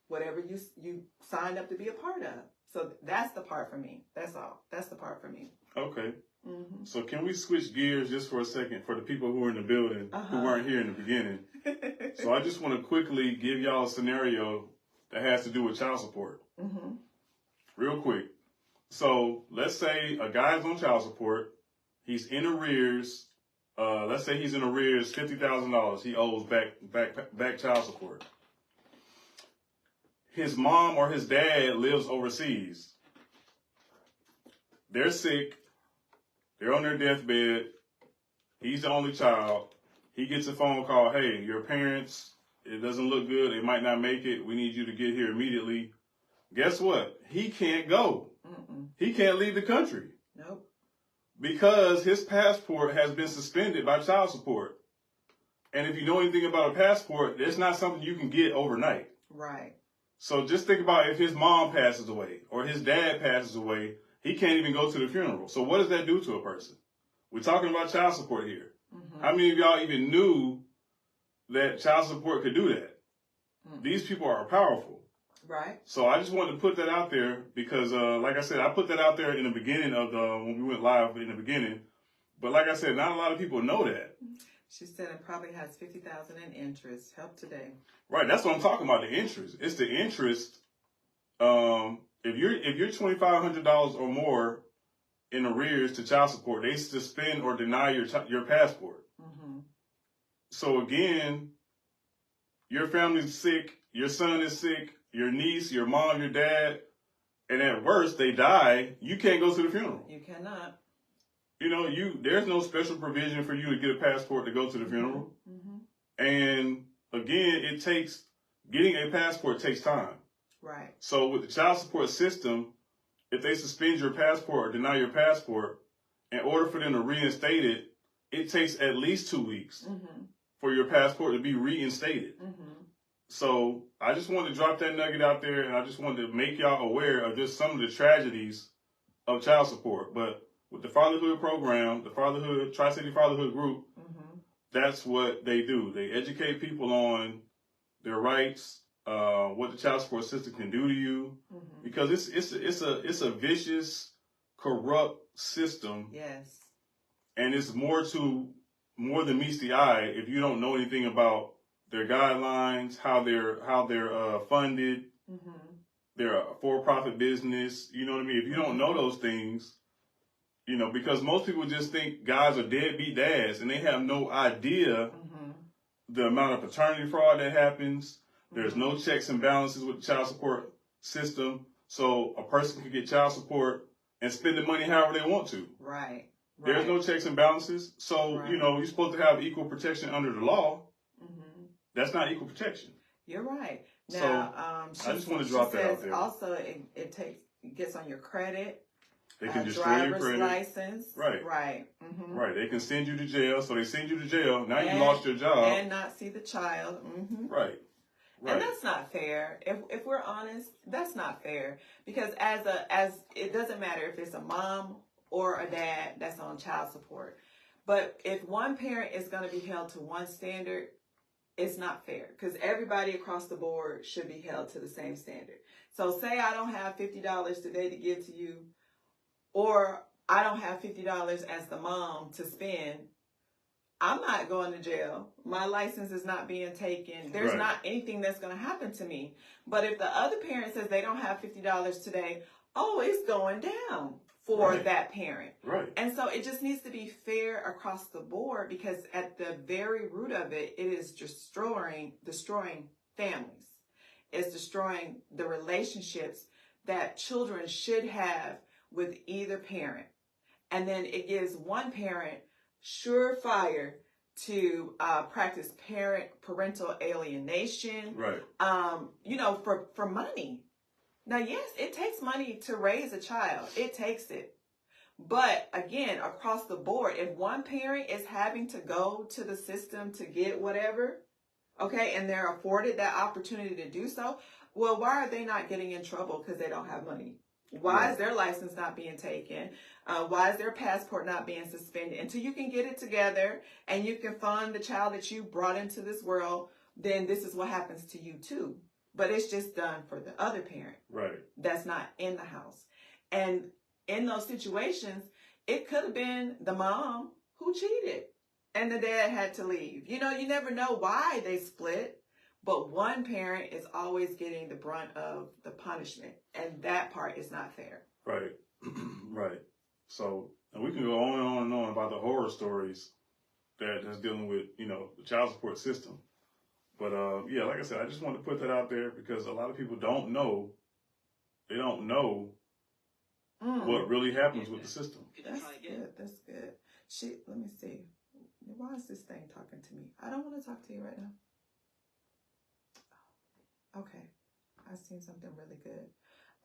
whatever you signed up to be a part of. So that's the part for me. That's all. That's the part for me. Okay. So can we switch gears just for a second for the people who are in the building who weren't here in the beginning? So I just want to quickly give y'all a scenario that has to do with child support. Real quick. So let's say a guy's on child support. He's in arrears. Let's say he's in arrears $50,000. He owes back child support. His mom or his dad lives overseas. They're sick. They're on their deathbed. He's the only child. He gets a phone call. Hey, your parents, it doesn't look good. They might not make it. We need you to get here immediately. Guess what? He can't go. He can't leave the country. Nope. Because his passport has been suspended by child support. And if you know anything about a passport, it's not something you can get overnight. Right. So just think about if his mom passes away or his dad passes away, he can't even go to the funeral. So what does that do to a person? We're talking about child support here. How many of y'all even knew that child support could do that? These people are powerful. Right. So I just wanted to put that out there because, like I said, I put that out there in the beginning of when we went live in the beginning. But like I said, not a lot of people know that. She said it probably has $50,000 in interest. Help today. Right. That's what I'm talking about. The interest. It's the interest. If you're $2,500 or more in arrears to child support, they suspend or deny your passport. So again, your family's sick, your son is sick, your niece, your mom, your dad, and at worst they die. You can't go to the funeral. You cannot. There's no special provision for you to get a passport to go to the funeral. And again, getting a passport takes time. Right. So with the child support system, if they suspend your passport or deny your passport, in order for them to reinstate it, it takes at least 2 weeks for your passport to be reinstated. So I just wanted to drop that nugget out there, and I just wanted to make y'all aware of just some of the tragedies of child support. But with the Fatherhood program, the Tri-City Fatherhood group, that's what they do. They educate people on their rights, what the child support system can do to you, because it's a vicious, corrupt system. Yes. And it's more than meets the eye if you don't know anything about their guidelines, how they're funded, they're a for-profit business. You know what I mean? If you don't know those things, you know, because most people just think guys are deadbeat dads, and they have no idea the amount of paternity fraud that happens. There's no checks and balances with the child support system, so a person can get child support and spend the money however they want to. Right. There's no checks and balances, so you know you're supposed to have equal protection under the law. That's not equal protection. You're right. Now, so I just want to drop that out there. Also, it gets on your credit. They can destroy your credit. License. Right. Right. They can send you to jail. So they send you to jail. Now you lost your job and not see the child. Right. And that's not fair. If we're honest, that's not fair, because as it doesn't matter if it's a mom or a dad that's on child support, but if one parent is going to be held to one standard, it's not fair, because everybody across the board should be held to the same standard. So say I don't have $50 today to give to you, or I don't have $50 as the mom to spend, I'm not going to jail. My license is not being taken. There's not anything that's going to happen to me. But if the other parent says they don't have $50 today, oh, it's going down for that parent. Right. And so it just needs to be fair across the board, because at the very root of it, it is destroying families. It's destroying the relationships that children should have with either parent. And then it gives one parent surefire to practice parental alienation. Right. You know, for money. Now, yes, it takes money to raise a child. It takes it. But again, across the board, if one parent is having to go to the system to get whatever, okay, and they're afforded that opportunity to do so, well, why are they not getting in trouble because they don't have money? Why is their license not being taken? Why is their passport not being suspended? Until you can get it together and you can fund the child that you brought into this world, then this is what happens to you too. But it's just done for the other parent. Right. That's not in the house. And in those situations, it could have been the mom who cheated and the dad had to leave. You know, you never know why they split. But one parent is always getting the brunt of the punishment, and that part is not fair. Right, right. So, and we can go on and on and on about the horror stories that's dealing with, you know, the child support system. But yeah, like I said, I just wanted to put that out there because a lot of people don't know. They don't know what really happens with the system. That's good. That's good. Let me see. Why is this thing talking to me? I don't want to talk to you right now. Okay, I've seen something really good.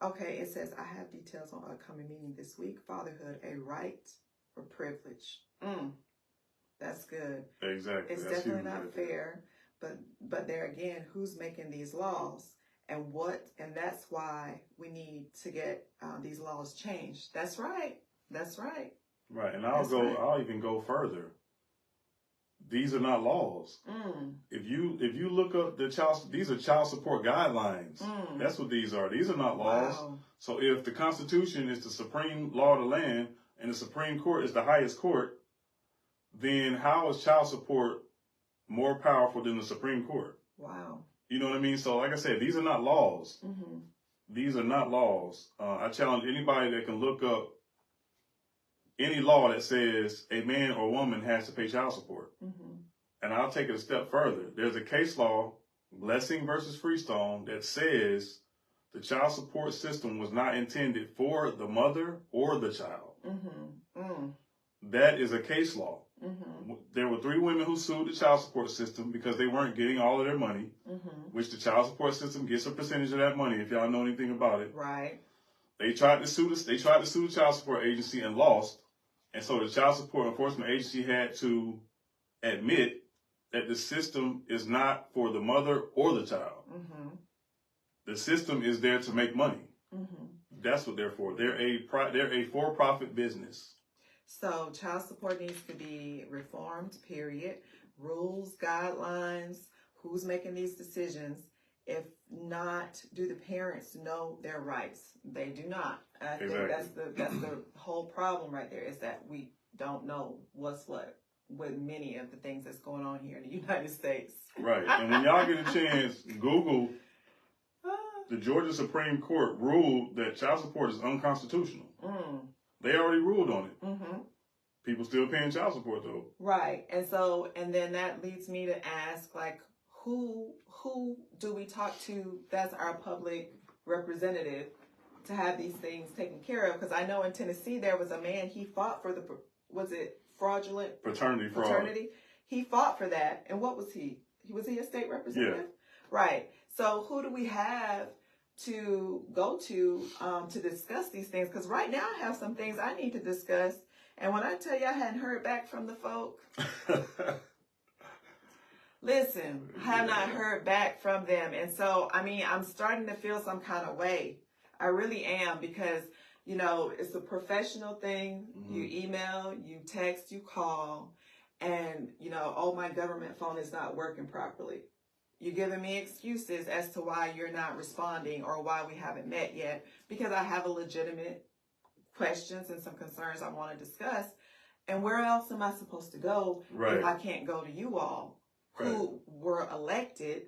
Okay, it says, I have details on upcoming meeting this week. Fatherhood, a right or privilege. That's good. Exactly. It's definitely not fair, but there again, who's making these laws and that's why we need to get these laws changed. That's right. That's right. Right, and I'll even go further. These are not laws. If you look up these are child support guidelines. That's what these are. These are not laws. Wow. So if the Constitution is the supreme law of the land and the Supreme Court is the highest court, then how is child support more powerful than the Supreme Court? Wow. You know what I mean? So like I said, these are not laws. These are not laws. I challenge anybody that can look up any law that says a man or woman has to pay child support. And I'll take it a step further. There's a case law, Blessing versus Freestone, that says the child support system was not intended for the mother or the child. That is a case law. There were 3 women who sued the child support system because they weren't getting all of their money, which the child support system gets a percentage of that money, if y'all know anything about it. Right. They tried to sue the child support agency and lost. And so the child support enforcement agency had to admit that the system is not for the mother or the child. The system is there to make money. That's what they're for. They're a for-profit business. So child support needs to be reformed, period. rules, guidelines, who's making these decisions. If not, do the parents know their rights? They do not. I think that's the whole problem right there, is that we don't know what's what with many of the things that's going on here in the United States. Right. And when y'all get a chance, Google the Georgia Supreme Court ruled that child support is unconstitutional. They already ruled on it. People still paying child support though. Right. And then that leads me to ask, like, who do we talk to that's our public representative to have these things taken care of? Because I know in Tennessee there was a man, he fought for was it fraudulent? Paternity fraud. He fought for that. And what was he? Was he a state representative? Yeah. Right. So who do we have to go to discuss these things? Because right now I have some things I need to discuss. And when I tell you I hadn't heard back from the folk, listen, I have not heard back from them. And so, I mean, I'm starting to feel some kind of way. I really am, because, you know, it's a professional thing. You email, you text, you call, and, you know, oh, my government phone is not working properly. You're giving me excuses as to why you're not responding or why we haven't met yet, because I have a legitimate questions and some concerns I want to discuss. And where else am I supposed to go if I can't go to you all who were elected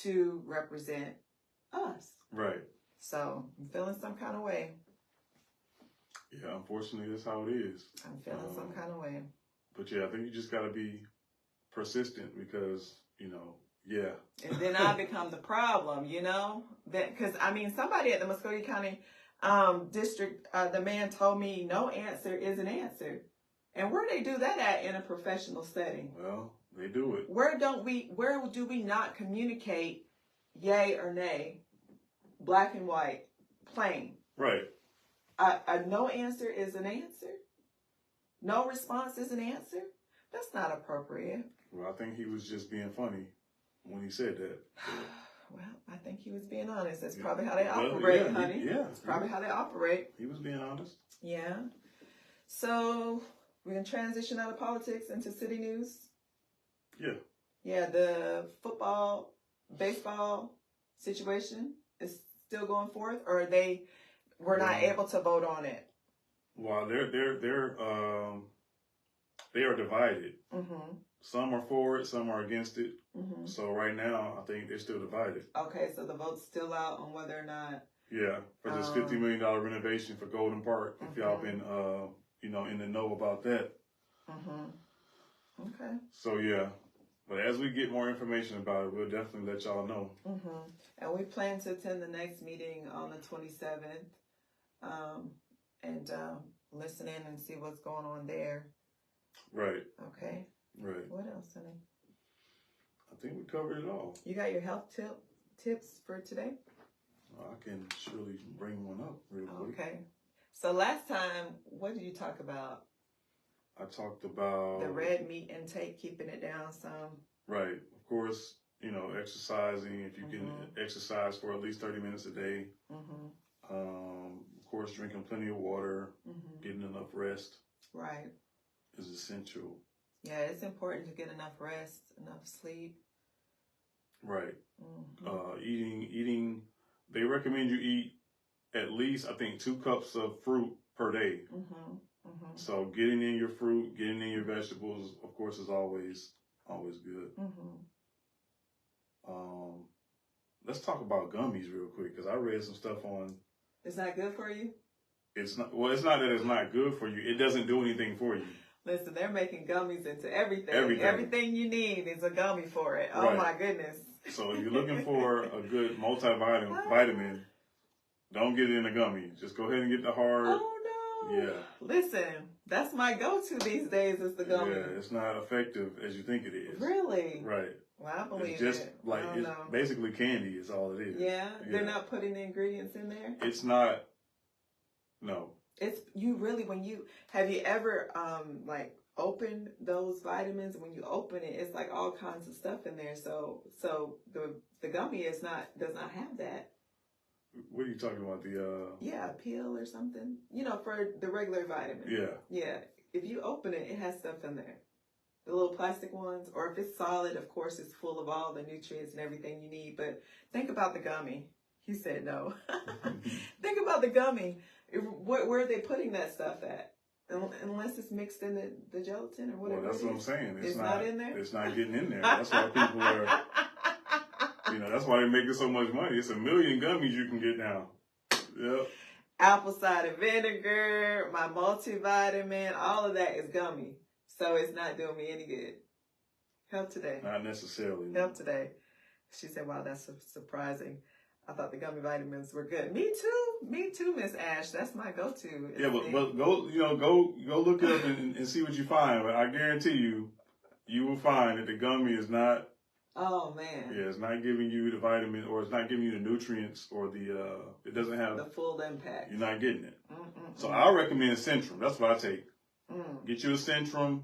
to represent us? Right. So I'm feeling some kind of way. Yeah, unfortunately, that's how it is. I'm feeling some kind of way. But yeah, I think you just got to be persistent, because, you know, And then I become the problem, you know? Because, I mean, somebody at the Muscogee County district, the man told me no answer is an answer. And where they do that at in a professional setting? Well, they do it. Where do we not communicate yay or nay, black and white, plain? Right. A no answer is an answer? No response is an answer? That's not appropriate. Well, I think he was just being funny when he said that. Well, I think he was being honest. That's probably how they operate, honey. That's probably how they operate. He was being honest. Yeah. So we can transition out of politics into city news. Yeah. Yeah, the football, baseball situation is still going forth, or were not able to vote on it. Well, they are divided. Some are for it, some are against it. So right now, I think they're still divided. Okay, so the vote's still out on whether or not. Yeah, for this $50 million renovation for Golden Park. If y'all been, in the know about that. Okay. So yeah, but as we get more information about it, we'll definitely let y'all know. And we plan to attend the next meeting on the 27th, and listen in and see what's going on there. Right. Okay. Right. What else, honey? I think we covered it all. You got your health tips for today? I can surely bring one up real quick. Okay. So last time, what did you talk about? I talked about the red meat intake, keeping it down some. Right. Of course, exercising, if you can exercise for at least 30 minutes a day. Of course, drinking plenty of water, getting enough rest. Right. Is essential. Yeah, it's important to get enough rest, enough sleep. Right. Eating, they recommend you eat at least, I think, 2 cups of fruit per day. So getting in your fruit, getting in your vegetables, of course, is always good. Let's talk about gummies real quick, because I read some stuff on. It's not good for you? It's not. Well, it's not that it's not good for you. It doesn't do anything for you. Listen, they're making gummies into everything. Everything you need is a gummy for it. Oh, my goodness. So if you're looking for a good multivitamin, don't get it in a gummy. Just go ahead and get the hard. Oh, no. Yeah. Listen, that's my go-to these days is the gummy. Yeah, it's not effective as you think it is. Really? Right. Well, I believe it's just like, it's basically candy is all it is. Yeah? They're not putting the ingredients in there? It's not. No. It's have you ever opened those vitamins? When you open it, it's like all kinds of stuff in there. So the gummy does not have that. What are you talking about? A pill or something. For the regular vitamin. Yeah. Yeah. If you open it, it has stuff in there. the little plastic ones, or if it's solid, of course, it's full of all the nutrients and everything you need. But think about the gummy. He said no. Think about the gummy. Where are they putting that stuff at? Unless it's mixed in the gelatin or whatever. Well, that's what I'm saying. It's not in there? It's not getting in there. That's why people are, that's why they're making so much money. It's 1 million gummies you can get now. Yep. Apple cider vinegar, my multivitamin, all of that is gummy. So it's not doing me any good. Help today. Not necessarily. Help today. She said, wow, that's surprising. I thought the gummy vitamins were good. Me too, Miss Ash. That's my go-to. Yeah, but go look it up and see what you find. But I guarantee you will find that the gummy is not. Oh man. Yeah, it's not giving you the vitamin, or it's not giving you the nutrients, or it doesn't have the full impact. You're not getting it. So I recommend Centrum. That's what I take. Get you a Centrum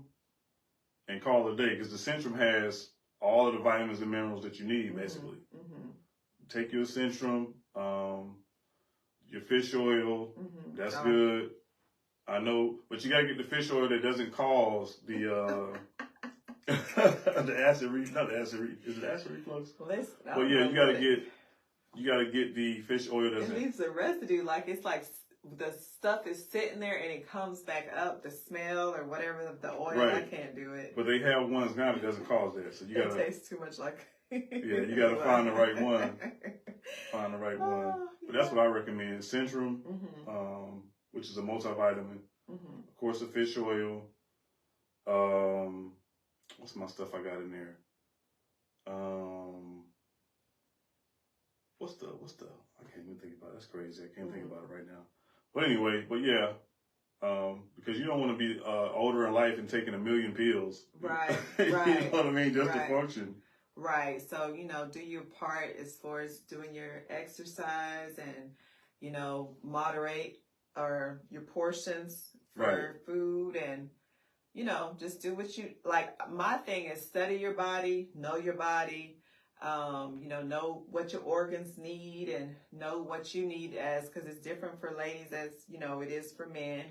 and call it a day, because the Centrum has all of the vitamins and minerals that you need, basically. Take your Centrum, your fish oil. That's good. I know, but you gotta get the fish oil that doesn't cause the the acid not the acid is it acid reflux? Well, yeah, you gotta get the fish oil that it leaves a residue, like it's like the stuff is sitting there and it comes back up, the smell or whatever of the oil. Right. I can't do it. But they have ones now that doesn't cause that, so you gotta. It tastes too much like. Yeah, you gotta find the right one. Find the right one. But that's what I recommend: Centrum, which is a multivitamin. Of course, the fish oil. What's my stuff I got in there? What's the? I can't even think about it. That's crazy. I can't think about it right now. But anyway, yeah, because you don't want to be older in life and taking 1 million pills. Right. You know what I mean? Just to function. Right. So, do your part as far as doing your exercise and, moderate or your portions for food and, just do what you like. My thing is study your body, know your body, know what your organs need and know what you need because it's different for ladies as, it is for men.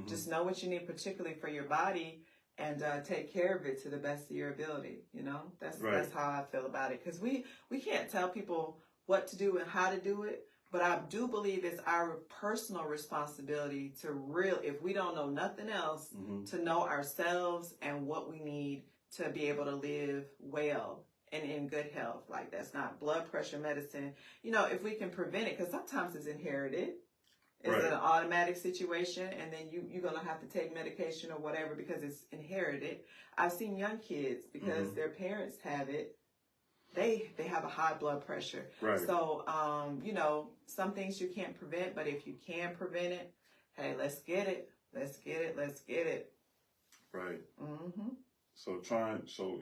Just know what you need, particularly for your body. And take care of it to the best of your ability. That's how I feel about it. Because we can't tell people what to do and how to do it, but I do believe it's our personal responsibility to if we don't know nothing else, to know ourselves and what we need to be able to live well and in good health. Like that's not blood pressure medicine. If we can prevent it, because sometimes it's inherited. It's an automatic situation, and then you're going to have to take medication or whatever because it's inherited. I've seen young kids, because their parents have it, they have a high blood pressure. Right. So, some things you can't prevent, but if you can prevent it, hey, let's get it. Let's get it. Right. So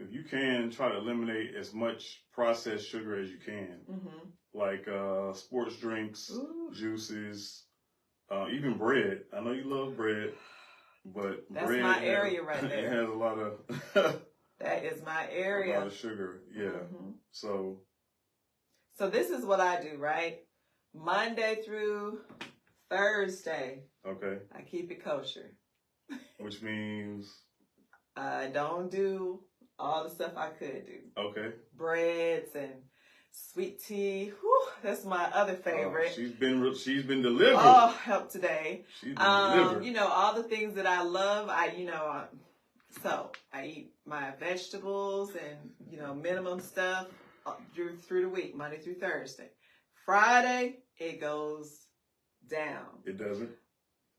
if you can, try to eliminate as much processed sugar as you can. Like sports drinks, juices, even bread. I know you love bread, but that's bread my area right there. It has a lot of that is my area. A lot of sugar, yeah. So this is what I do, right? Monday through Thursday. Okay. I keep it kosher. Which means I don't do all the stuff I could do. Okay. Breads and sweet tea. Whew, that's my other favorite. She's been delivered. Oh, help today. She's been delivered. All the things that I love. So I eat my vegetables and minimum stuff through the week, Monday through Thursday. Friday it goes down. It doesn't.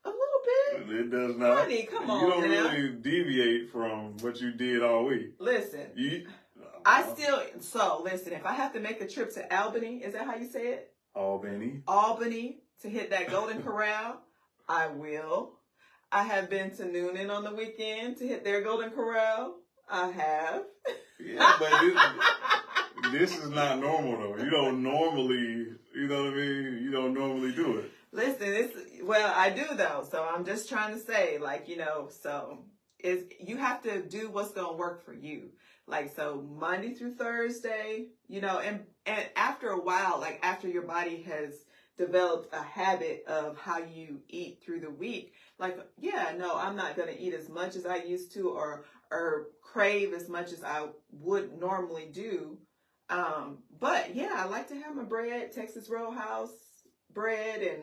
A little bit. It does not. Honey, come on. You don't really deviate from what you did all week. Listen. Listen, if I have to make a trip to Albany, is that how you say it? Albany to hit that Golden Corral, I will. I have been to Noonan on the weekend to hit their Golden Corral. I have. Yeah, but this is not normal though. You don't normally, you know what I mean? You don't normally do it. Listen, I do though. So I'm just trying to say, you have to do what's going to work for you. So Monday through Thursday, and after a while, after your body has developed a habit of how you eat through the week. Like, yeah, no, I'm not going to eat as much as I used to or crave as much as I would normally do. But yeah, I like to have my bread, Texas Roadhouse bread and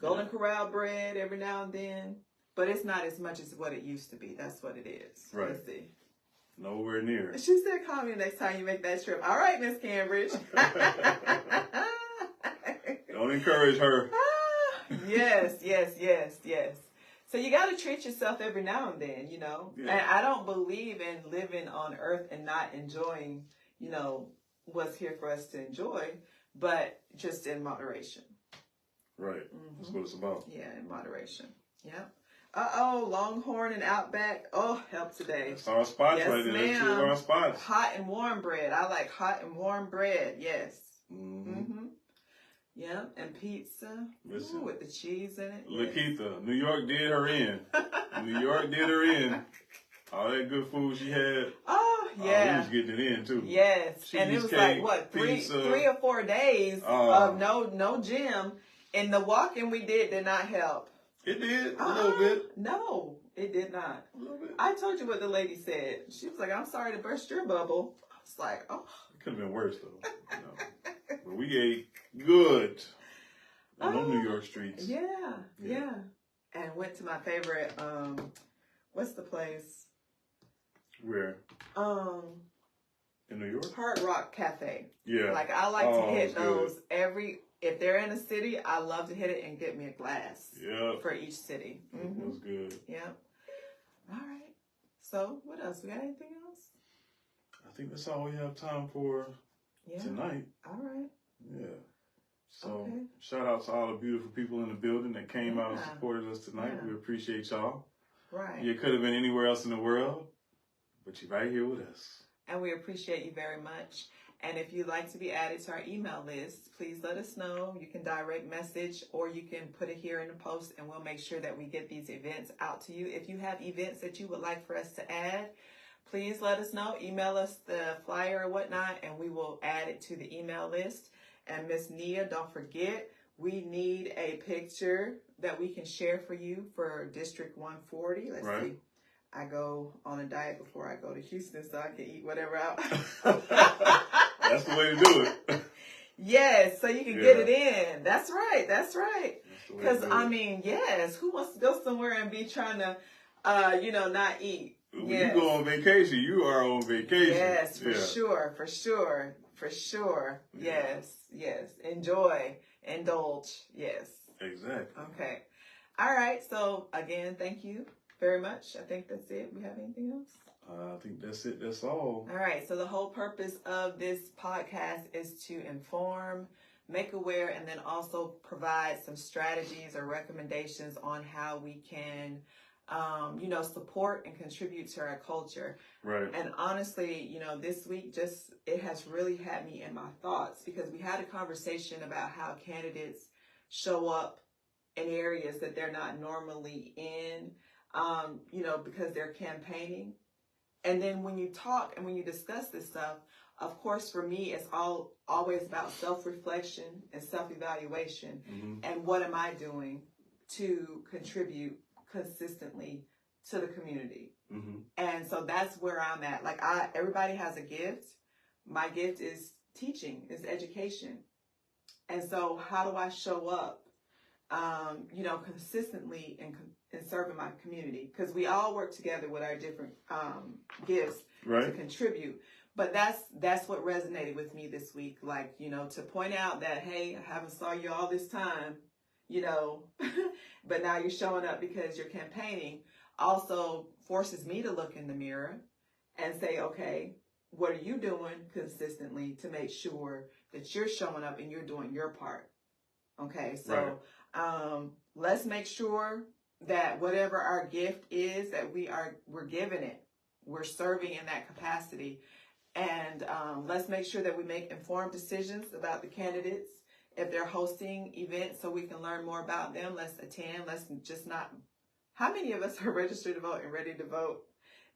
Golden Corral bread every now and then. But it's not as much as what it used to be. That's what it is. Right. Let's see. Nowhere near. She said, call me next time you make that trip. All right, Miss Cambridge. Don't encourage her. Yes. So you got to treat yourself every now and then, you know. Yeah. And I don't believe in living on earth and not enjoying, you know, what's here for us to enjoy, but just in moderation. Right. Mm-hmm. That's what it's about. Yeah, in moderation. Yeah. Uh-oh, Longhorn and Outback. Oh, help today. That's our spots yes, right there. Ma'am. That's two of our spots. Hot and warm bread. I like hot and warm bread. Yes. Mm-hmm. Yeah, and pizza. Listen, with the cheese in it. Lakeitha, New York did her in. New York did her in. All that good food she had. Oh, yeah. We was getting it in, too. Yes. Cheese and it was cake, like, what, three or 4 days of no gym. And the walking we did not help. It did, a little bit. No, it did not. A little bit. I told you what the lady said. She was like, I'm sorry to burst your bubble. I was like, oh. It could have been worse, though. You know. But we ate good on those New York streets. Yeah. And went to my favorite, what's the place? Where? In New York? Hard Rock Cafe. Yeah. Like, I like to hit those if they're in a city, I love to hit it and get me a glass. Yeah. For each city. Mm-hmm. That was good. Yeah. All right. So, what else? We got anything else? I think that's all we have time for tonight. All right. Yeah. So, shout out to all the beautiful people in the building that came out and supported us tonight. We appreciate y'all. Right. You could have been anywhere else in the world, but you're right here with us. And we appreciate you very much. And if you'd like to be added to our email list, please let us know. You can direct message or you can put it here in the post and we'll make sure that we get these events out to you. If you have events that you would like for us to add, please let us know. Email us the flyer or whatnot and we will add it to the email list. And Miss Nia, don't forget, we need a picture that we can share for you for District 140. Let's see. I go on a diet before I go to Houston so I can eat whatever out. That's the way to do it. Yes, so you can get it in. That's right. Because, I mean, yes, who wants to go somewhere and be trying to, not eat? When you go on vacation, you are on vacation. Yes, for sure. Yeah. Yes. Enjoy, indulge. Yes. Exactly. Okay. All right. So, again, thank you very much. I think that's it. We have anything else? I think that's it. That's all. All right. So the whole purpose of this podcast is to inform, make aware, and then also provide some strategies or recommendations on how we can, support and contribute to our culture. Right. And honestly, this week it has really had me in my thoughts because we had a conversation about how candidates show up in areas that they're not normally in. Because they're campaigning. And then when you talk and when you discuss this stuff, of course, for me, it's always about self-reflection and self-evaluation. Mm-hmm. And what am I doing to contribute consistently to the community? Mm-hmm. And so that's where I'm at. Like everybody has a gift. My gift is teaching, is education. And so how do I show up, consistently and serving my community, because we all work together with our different gifts to contribut. But that's what resonated with me this week. Like, to point out that, hey, I haven't saw you all this time, but now you're showing up because you're campaigning, also forces me to look in the mirror and say, okay, what are you doing consistently to make sure that you're showing up and you're doing your part? Okay, so let's make sure that whatever our gift is, that we're giving it, we're serving in that capacity, and let's make sure that we make informed decisions about the candidates. If they're hosting events so we can learn more about them, let's attend. Let's just not. How many of us are registered to vote and ready to vote?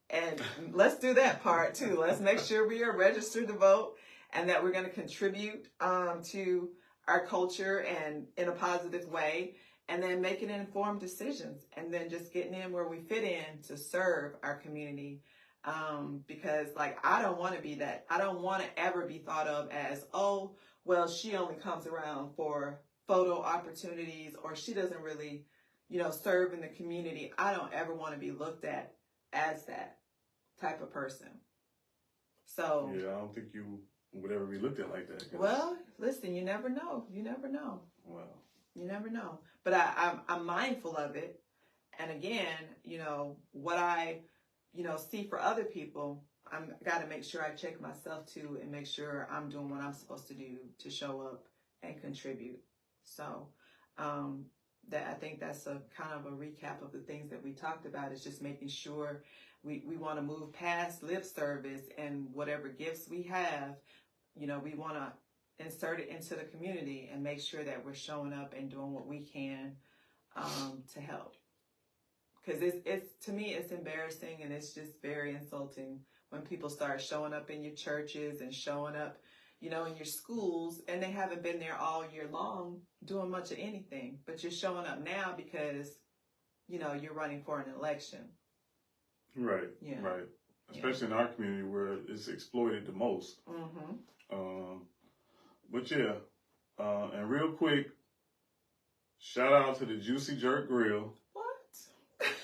And let's do that part too. Let's make sure we are registered to vote and that we're going to contribute to our culture and in a positive way, and then making informed decisions, and then just getting in where we fit in to serve our community. Because like, I don't want to be that. I don't want to ever be thought of as, oh, well, she only comes around for photo opportunities, or she doesn't really, serve in the community. I don't ever want to be looked at as that type of person. So yeah, I don't think you would ever be looked at like that. Well, listen, you never know. You never know. Well, you never know. But I'm mindful of it. And again, what I, see for other people, I'm got to make sure I check myself too, and make sure I'm doing what I'm supposed to do to show up and contribute. So, that I think that's a kind of a recap of the things that we talked about, is just making sure we want to move past lip service, and whatever gifts we have, we want to insert it into the community and make sure that we're showing up and doing what we can to help. Because it's to me, it's embarrassing, and it's just very insulting when people start showing up in your churches and showing up, in your schools, and they haven't been there all year long doing much of anything, but you're showing up now because, you're running for an election. Right. Yeah. Right. Especially in our community where it's exploited the most. Mm-hmm. But yeah, and real quick, shout out to the Juicy Jerk Grill. What?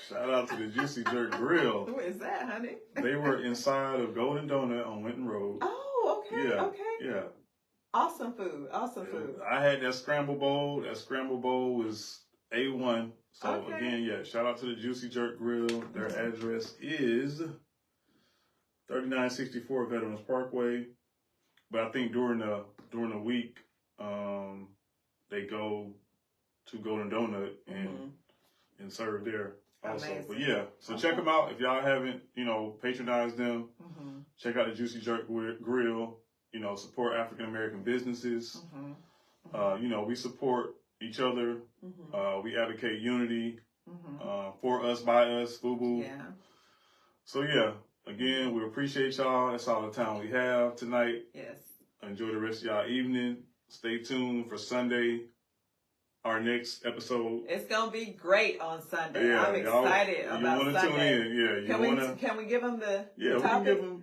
Shout out to the Juicy Jerk Grill. Who is that, honey? They were inside of Golden Donut on Winton Road. Oh, okay. Yeah. Okay. Yeah. Awesome food. Awesome food. I had that scramble bowl. That scramble bowl was A1. So Okay. again, yeah, shout out to the Juicy Jerk Grill. Their address is 3964 Veterans Parkway. But I think during the week, they go to Golden Donut and serve there also. Amazing. But yeah, so check them out if y'all haven't, patronized them. Mm-hmm. Check out the Juicy Jerk Grill. Support African American businesses. Mm-hmm. We support each other. Mm-hmm. We advocate unity. Mm-hmm. For us, by us, FUBU. Yeah. So yeah, again, we appreciate y'all. That's all the time we have tonight. Yes. Enjoy the rest of y'all evening. Stay tuned for Sunday, our next episode. It's gonna be great on Sunday. Yeah, I'm excited about Sunday. You want to tune in? Yeah, Can we give them the we topic? can give them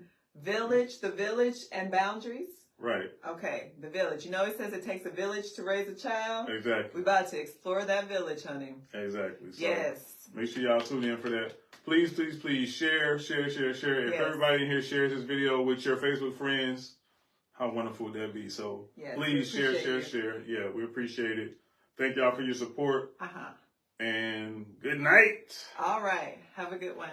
the village and boundaries. Right. Okay, the village. It says it takes a village to raise a child. Exactly. We're about to explore that village, honey. Exactly. So yes. Make sure y'all tune in for that. Please, please, please share. If everybody in here shares this video with your Facebook friends, how wonderful would that be? So please share. Yeah, we appreciate it. Thank y'all for your support. And good night. All right. Have a good one.